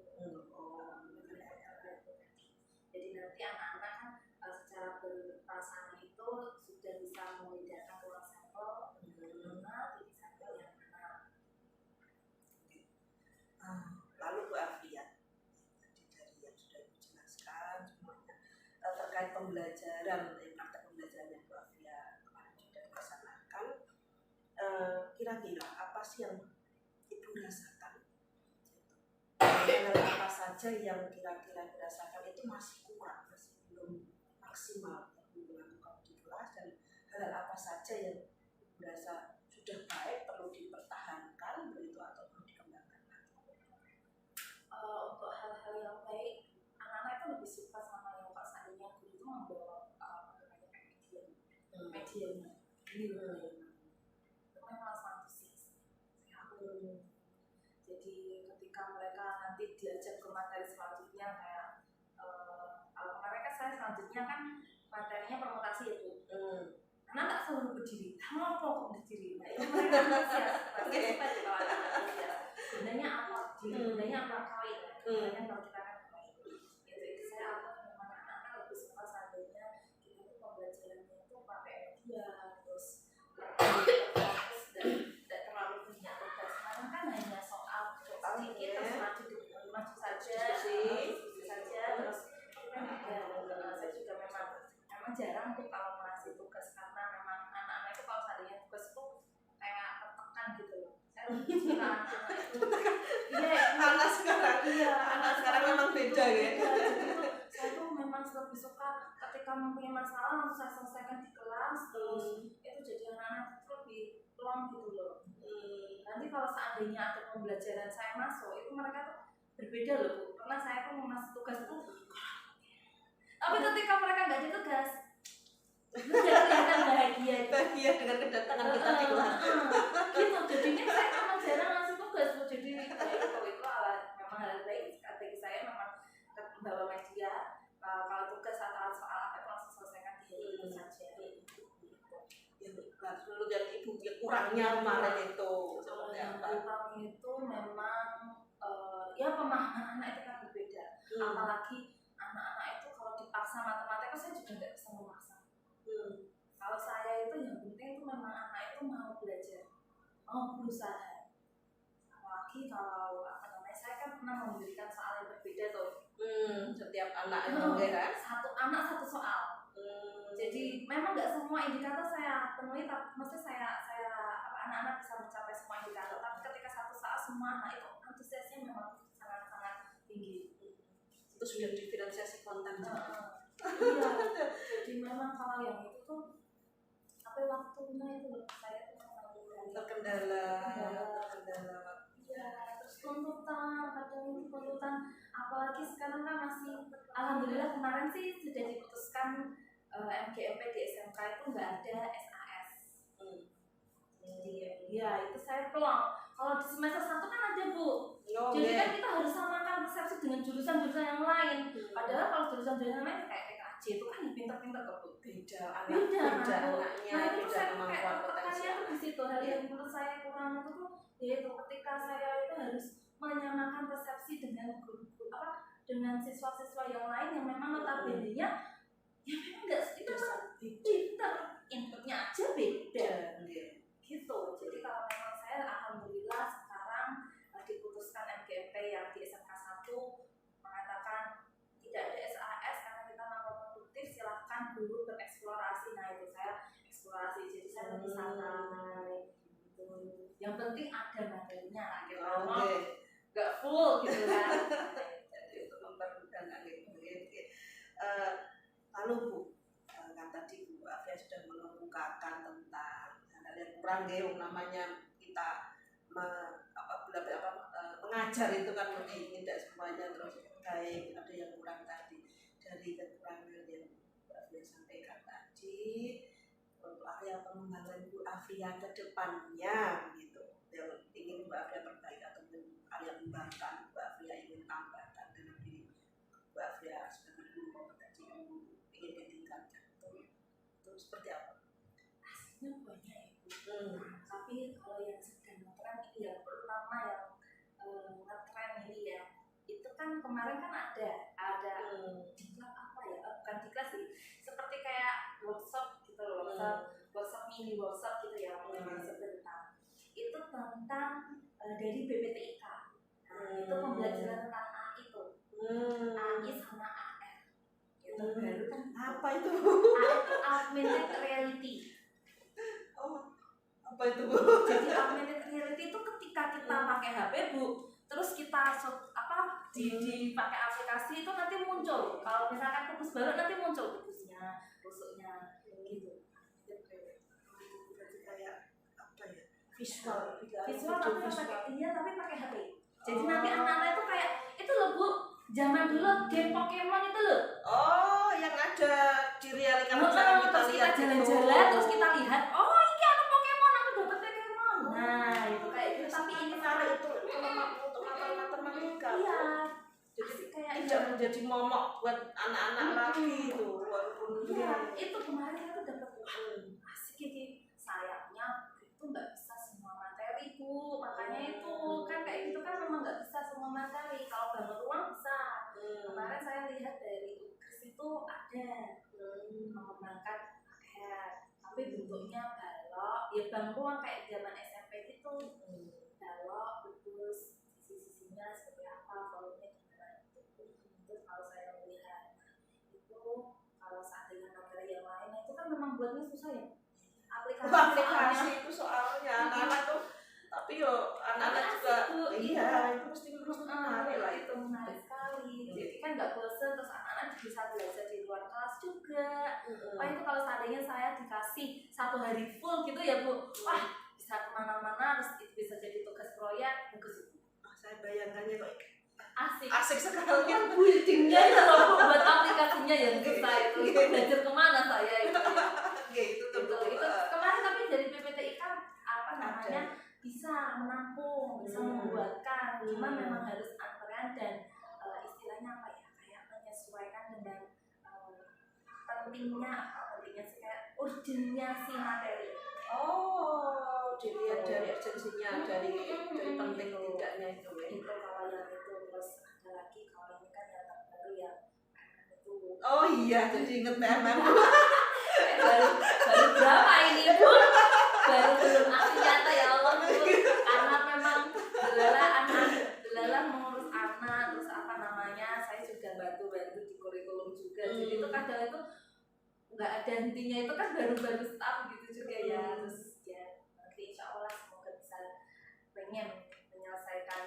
S1: pembelajaran, praktek pembelajaran yang Bu Afia kemarin sudah dilaksanakan, kira-kira apa sih yang Ibu rasakan? Hal apa saja yang kira-kira dirasakan itu masih kurang, masih belum maksimal yang dilakukan di kelas, dan hal apa saja yang merasa sudah baik perlu dipertahankan begitu atau perlu dikembangkan lagi?
S2: Untuk hal-hal yang baik, anak-anak itu lebih suka sama yang pas seandainya guru itu membawa medianya itu memang sangat antusias. Jadi ketika mereka nanti diajak ke materi selanjutnya kayak kalau mereka saya selanjutnya kan materinya permutasi ya Bu. Karena nggak selalu berdiri, mau kok berdiri. Nah itu mereka antusias. Pasti suka sih kalau anak-anak antusias. Gunanya apa? Gunanya apa kawin? Gunanya kalau kita kan kawin. Itu saya apa memang anak-anak lebih suka seandainya kita itu pembelajarannya itu pakai media terus fokus dan tidak terlalu banyak tugas. Sekarang kan hanya soal sedikit terus maju saja, diskusi saja terus saya juga memang jarang tuh kalau ngasih tugas karena memang anak-anak itu kalau seandainya tugas itu kayak tertekan gitu loh. Saya lebih suka anak-anak itu
S1: anak sekarang memang beda ya.
S2: Saya tuh memang lebih suka ketika mempunyai masalah langsung saya selesaikan di kelas terus itu jadi anak-anak itu lebih plong gitu loh. Nanti kalau seandainya ada pembelajaran saya masuk itu mereka tuh berbeda loh Bu, karena saya tuh ngasih tugas itu tapi ketika mereka nggak ada tugas kelihatan bahagia
S1: dengan kedatangan kita di kelas.
S2: gitu, jadinya saya memang jarang ngasih tugas Bu. Jadi itu memang hal baik bagi saya memang membawa media. Kalau tugas atau soal apa itu langsung selesaikan di itu saja.
S1: Dulu yang Ibu kurangnya kemarin itu
S2: Kalau yang kurang itu memang ya pemahaman anak itu kan berbeda. Apalagi anak-anak itu kalau dipaksa matematika saya juga nggak bisa memaksa. Kalau saya itu yang penting itu memang anak itu mau belajar, mau berusaha. Apalagi kalau saya kan pernah memberikan soal yang berbeda tuh.
S1: Setiap anak itu kan
S2: satu anak satu soal. Jadi memang nggak semua indikator saya penuhi, tapi maksudnya saya anak-anak bisa mencapai semua indikator. Tapi ketika satu soal semua anak itu antusiasnya memang sangat-sangat tinggi.
S1: Itu sudah diferensiasi konten.
S2: Iya. Jadi memang kalau yang itu tuh waktunya itu saya tuh
S1: terkendala.
S2: Iya, terus tuntutan, kadang itu tuntutan, apalagi sekarang kan masih, alhamdulillah kemarin sih sudah diputuskan MGMP di SMK itu nggak ada SAS. Jadi ya itu saya peluang. Kalau di semester 1 kan ada Bu. Jadi kan kita harus samakan persepsi dengan jurusan-jurusan yang lain. Padahal kalau jurusan-jurusan lain kayak TKJ itu kan pinter-pinter kok Bu.
S1: Beda
S2: anaknya,
S1: nah itu
S2: saya
S1: kemampuan potensial
S2: tuh di situ. Hal yang menurut saya kurang itu tuh yaitu ketika saya itu harus menyamakan persepsi dengan guru-guru dengan siswa-siswa yang lain yang memang notabene-nya ya memang nggak itu pinter, inputnya aja beda gitu. Jadi kalau memang saya alhamdulillah sekarang diputuskan MGMP yang di SMK 1 mengatakan tidak ada SAS karena kita mau produktif, silahkan dulu bereksplorasi. Nah itu saya eksplorasi, jadi saya lebih santai gitu. Yang penting ada materinya lah, kita nggak full gitu kan.
S1: Jadi untuk mempermudah gitu. Lalu Bu, kan tadi Bu Afia sudah mengemukakan tentang hal yang kurang namanya kita mengajar itu kan tidak semuanya terus baik, ada yang kurang tadi. Dari kekurangan yang Bu Afia sampaikan tadi, untuk area pengembangan Bu Afia ke depannya gitu, yang ingin Bu Afia perbaiki atau area kembangkan Bu Afia ingin tambahkan dengan diri Bu Afia sebagai guru kompetensi yang ingin ditingkatkan itu seperti apa?
S2: Aslinya banyak ya Bu. Tapi kalau yang sedang ngetren ini ya, pertama yang ngetren ini ya, itu kan kemarin kan ada diklat apa ya, bukan diklat sih, seperti kayak workshop gitu loh, workshop mini workshop gitu ya, sebentar. Itu tentang dari BPTIK. Itu pembelajaran tentang AI itu, AI sama AR. Itu baru kan
S1: Apa itu?
S3: Itu augmented reality.
S1: Oh, apa itu Bu?
S3: Jadi augmented reality itu ketika kita pakai HP Bu, terus kita dipakai aplikasi itu nanti muncul. Kalau misalkan kukus baru nanti muncul kukusnya, tusuknya gitu.
S1: Kayak apa ya? Visual
S3: tapi pakai HP. Jadi nanti anak-anak itu kayak itu loh Bu, zaman dulu game Pokemon itu loh.
S1: Oh, yang ada di reality sekarang kita
S3: Terus kita
S1: lihat
S3: jalan-jalan, terus kita lihat, oh ini ada Pokemon, aku dapat Pokemon. Nah itu kayak gitu. Tapi ini
S1: menarik itu untuk matematika.
S3: iya.
S1: Jadi
S3: Kayak
S1: tidak menjadi momok buat anak-anak lagi itu walaupun
S3: iya, itu kemarin kita dapat asik ini. Sayangnya itu nggak bisa semua materi Bu, makanya itu kan kayak gitu kan memang nggak bisa semua materi. Kalau bangun ruang bisa. Kemarin saya lihat dari UKRIS itu ada mengembangkan paket, tapi bentuknya balok, ya bangun ruang kayak zaman SMP gitu, balok, terus sisi-sisinya seperti apa, volumenya gimana itu kalau saya melihat itu kalau seandainya materi yang lain itu kan memang buatnya susah ya.
S1: aplikasi itu soalnya anak-anak tuh, tapi yo anak-anak juga iya itu mesti menarik lah itu.
S3: Menarik sekali. Jadi kan nggak bosan, terus anak-anak bisa belajar di luar kelas juga. Wah itu kalau seandainya saya dikasih 1 hari full gitu ya Bu, wah bisa kemana-mana, terus itu bisa jadi tugas proyek, bagus.
S1: Saya bayangkannya kok
S3: Asik
S1: sekali.
S3: yang buildingnya itu loh Bu, buat aplikasinya yang susah itu belajar kemana saya itu.
S1: Gitu tuh.
S3: Itu kemarin tapi dari PPTI kan apa namanya bisa menampung, bisa membuatkan, cuma memang harus antrean dan istilahnya apa ya, kayak menyesuaikan dengan pentingnya sih, kayak urgennya si materi.
S1: Oh, dilihat dari urgensinya, dari penting tidaknya itu ya.
S3: Itu kalau yang itu, terus ada lagi kalau ini kan yang terbaru yang itu.
S1: Oh iya, jadi inget PMM.
S3: baru berapa ini Bu? Baru belum aksi nyata ya Allah Bu. Karena memang Delala mengurus anak, terus apa namanya, saya juga bantu di kurikulum juga. Jadi itu kadang itu nggak ada hentinya, itu kan baru staff gitu juga ya. Terus ya nanti insya Allah semoga bisa pengen menyelesaikan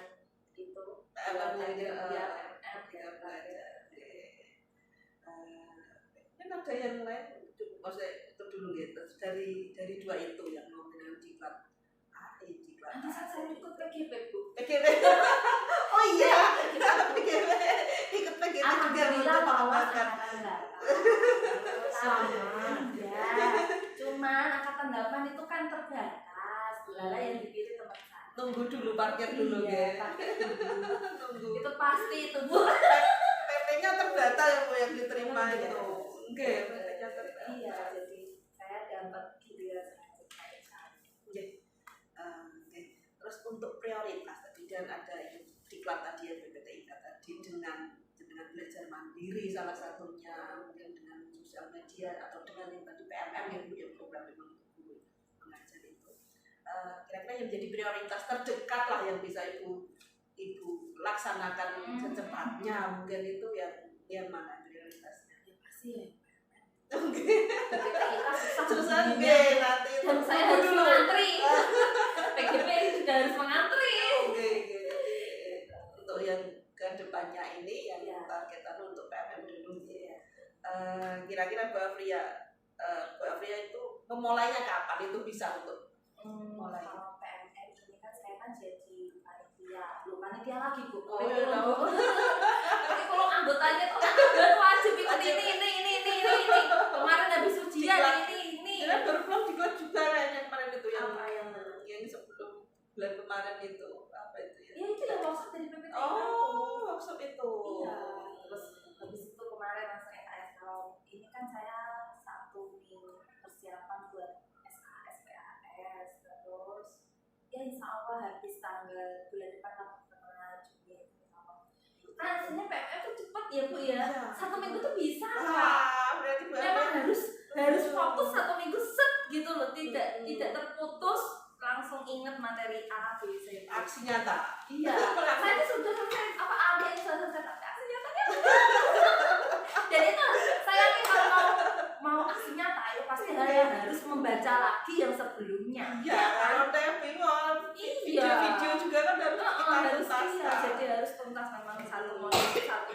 S3: itu
S1: Kan ada yang lain, maksudnya itu dulu gitu, dari 2 itu yang mau dengan diklat.
S3: Nanti saya ikut PGP Bu.
S1: PGP. Oh iya, PGP. Ikut PGP juga untuk mengembangkan.
S3: Sama. Ya. Cuman angkatan 8 itu kan terbatas. Delala yang dipilih teman saya.
S1: Nunggu dulu, parkir dulu
S3: ya.
S1: Nunggu.
S3: Itu pasti itu Bu.
S1: PP-nya terdata yang diterima itu. Oke, PP-nya terdata.
S3: Iya, jadi saya dapat giliran
S1: Terus untuk prioritas tadi dan ada yang diklat tadi ya PPTI tadi dengan belajar mandiri salah satunya, mungkin dengan sosial media atau dengan yang tadi PMM yang program memang guru mengajar itu. Kira-kira yang menjadi prioritas terdekat lah yang bisa ibu laksanakan secepatnya, mungkin itu yang mana prioritasnya?
S3: Ya pasti ya.
S1: Susah nanti.
S3: Dan saya harus mengantri. PGP juga harus mengantri.
S1: Oke. Untuk yang kedepannya ini yang targetan untuk PMM dulu. Kira-kira Bu Afria itu memulainya kapan itu bisa untuk mulai?
S3: Kalau PMM ini kan saya kan jadi panitia. Belum panitia lagi Bu. Tapi kalau anggotanya tuh wajib ikut ini. Kemarin habis ujian ini.
S1: Jadi baru pulang diklat juga kayaknya kemarin itu yang sebelum bulan kemarin itu apa itu ya?
S3: Iya itu yang workshop dari PPTI.
S1: Oh, workshop itu.
S3: Iya. Terus habis itu kemarin masuk SKS. Kalau ini kan saya 1 minggu persiapan buat SKS, PAS, terus ya insya Allah habis tanggal bulan depan tanggal Juni. Rasanya PMM tuh cepet ya Bu ya. 1 minggu tuh bisa.
S1: Berarti
S3: memang harus fokus 1 minggu set gitu loh, tidak terputus, langsung inget materi A, B, C.
S1: Aksi nyata.
S3: Iya. Saya itu sudah selesai apa ada yang sudah selesai tapi aksi nyatanya. Jadi itu saya yakin kalau pasti harus membaca lagi yang sebelumnya.
S1: Iya, kalau saya bingung. Video-video juga kan harus kita tuntaskan.
S3: Jadi harus tuntas memang satu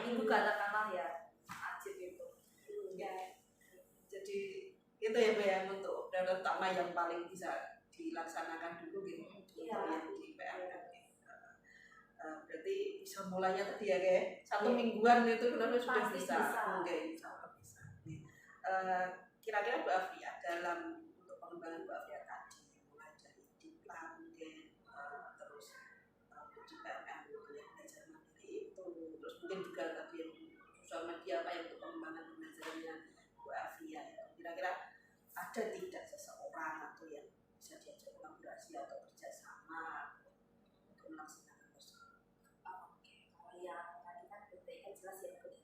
S3: minggu katakanlah ya wajib itu.
S1: Ya. Jadi itu ya Bu ya, untuk prioritas utama yang paling bisa dilaksanakan dulu gitu. Yang di PMM. Berarti bisa mulainya tadi ya kayak 1 mingguan itu benar-benar sudah bisa. Oke, insya Allah bisa. Kira-kira Bu Afia dalam untuk pengembangan Bu Afia tadi mulai dari diklat, terus di PMM belajar mandiri itu, terus mungkin juga tadi yang sosial media apa yang untuk pengembangan pembelajarannya Bu Afia ya. Kira-kira ada tidak seseorang atau yang bisa diajak kolaborasi atau kerjasama untuk melaksanakan tersebut?
S3: Oke, kalau yang tadi kan BPI kan jelas ya terus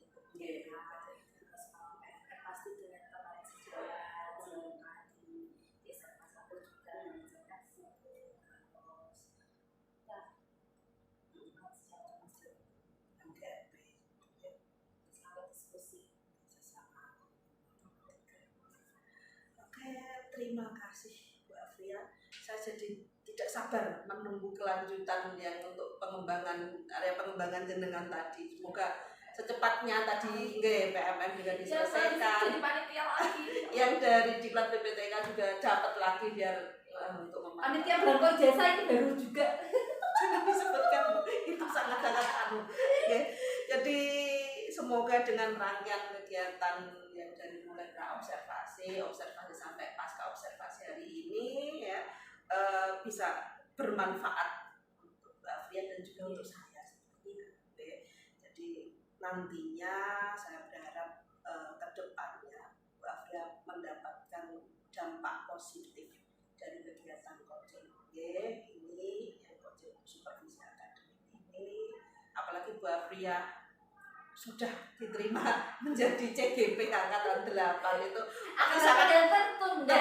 S3: kalau PMM pasti dengan teman sejawat tadi di SMA 1 juga mengajarkan terus sampai diskusi sesama.
S1: Oke, terima kasih Bu Afia. Saya jadi tidak sabar menunggu kelanjutan yang untuk area pengembangan jenengan tadi. Semoga secepatnya tadi PMM juga diselesaikan.
S3: Jadi panitia lagi.
S1: Yang dari diklat PPTK juga dapat lagi biar untuk memantau.
S3: Panitia belangko jasa itu baru juga.
S1: Jangan disebutkan, itu sangat-sangat Jadi semoga dengan rangkaian kegiatan yang dari mulai observasi sampai pasca observasi hari ini ya bisa bermanfaat untuk Mbak Afia dan juga untuk saya seperti itu. Jadi nantinya saya berharap ke depannya Mbak Afia mendapatkan dampak positif dari kegiatan coaching ini yang coaching supervisi akademik ini, apalagi Bu Afia sudah diterima menjadi CGP angkatan 8 itu
S3: Sangat yang tertunda.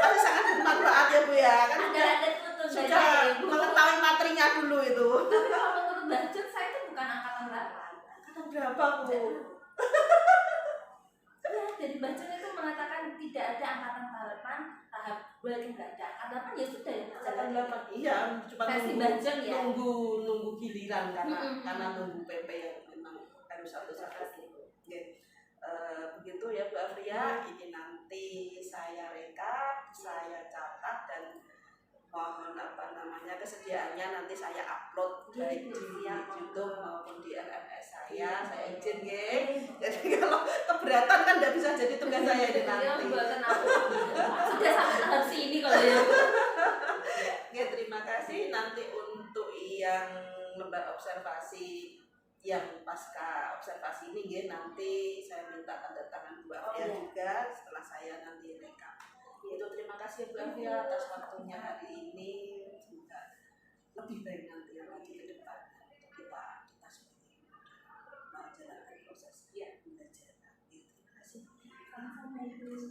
S1: Pasti sangat bermanfaat ya Bu ya kan
S3: sudah
S1: mengetahui materinya dulu itu.
S3: Tapi kalau menurut Mbak Jun saya itu bukan angkatan 8.
S1: Angkatan berapa Bu?
S3: Ya, jadi Mbak Jun itu mengatakan tidak ada angkatan 8 tahap 2 itu nggak ada. Angkatan 8 ya sudah ya.
S1: Angkatan 8 iya, cuma nunggu giliran karena nunggu PP yang memang harus satu-satu. Begitu ya Bu Afia, ini nanti saya rekap, saya catat dan mohon kesediaannya nanti saya upload baik di YouTube maupun di LMS saya izin jadi kalau keberatan kan tidak bisa jadi tugas saya ini nanti.
S3: Sudah sampai tahap sini kalau ya.
S1: Terima kasih. Nanti untuk yang lembar observasi yang pasca observasi ini nanti saya minta tanda tangan Bu Afia juga setelah saya nanti rekap. Itu terima kasih Bu Afia atas waktunya hari ini. Semoga lebih baik nanti lagi ke depan untuk kita sebagai menjalankan proses belajar. Terima kasih.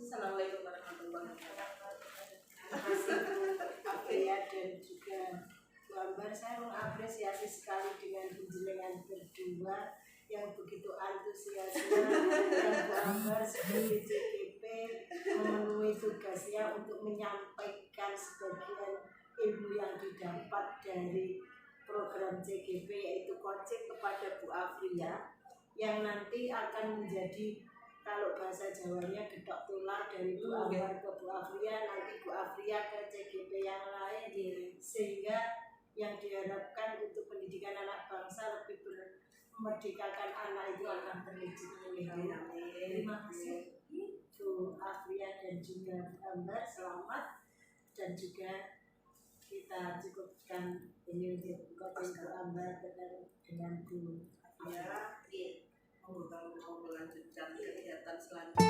S1: Assalamualaikum warahmatullahi wabarakatuh.
S7: Terima kasih Bu Afia dan juga Bu Ambar. Saya mengapresiasi sekali dengan penjelasan berdua yang begitu antusiasme dan Bu Ambar sebagai CGP memenuhi tugasnya untuk menyampaikan sebagian ilmu yang didapat dari program CGP yaitu coaching kepada Bu Afia yang nanti akan menjadi kalau bahasa Jawanya gedok tular dari Bu Ambar ke Bu Afia, nanti Bu Afia ke CGP yang lain sehingga yang diharapkan untuk pendidikan anak bangsa lebih memerdekakan anak itu akan terwujud. Terima kasih Bu Afia dan juga Bu Ambar, selamat dan juga kita cukupkan ini untuk coaching Bu Ambar dengan Bu Afia.
S1: Mau melanjutkan kegiatan selanjutnya.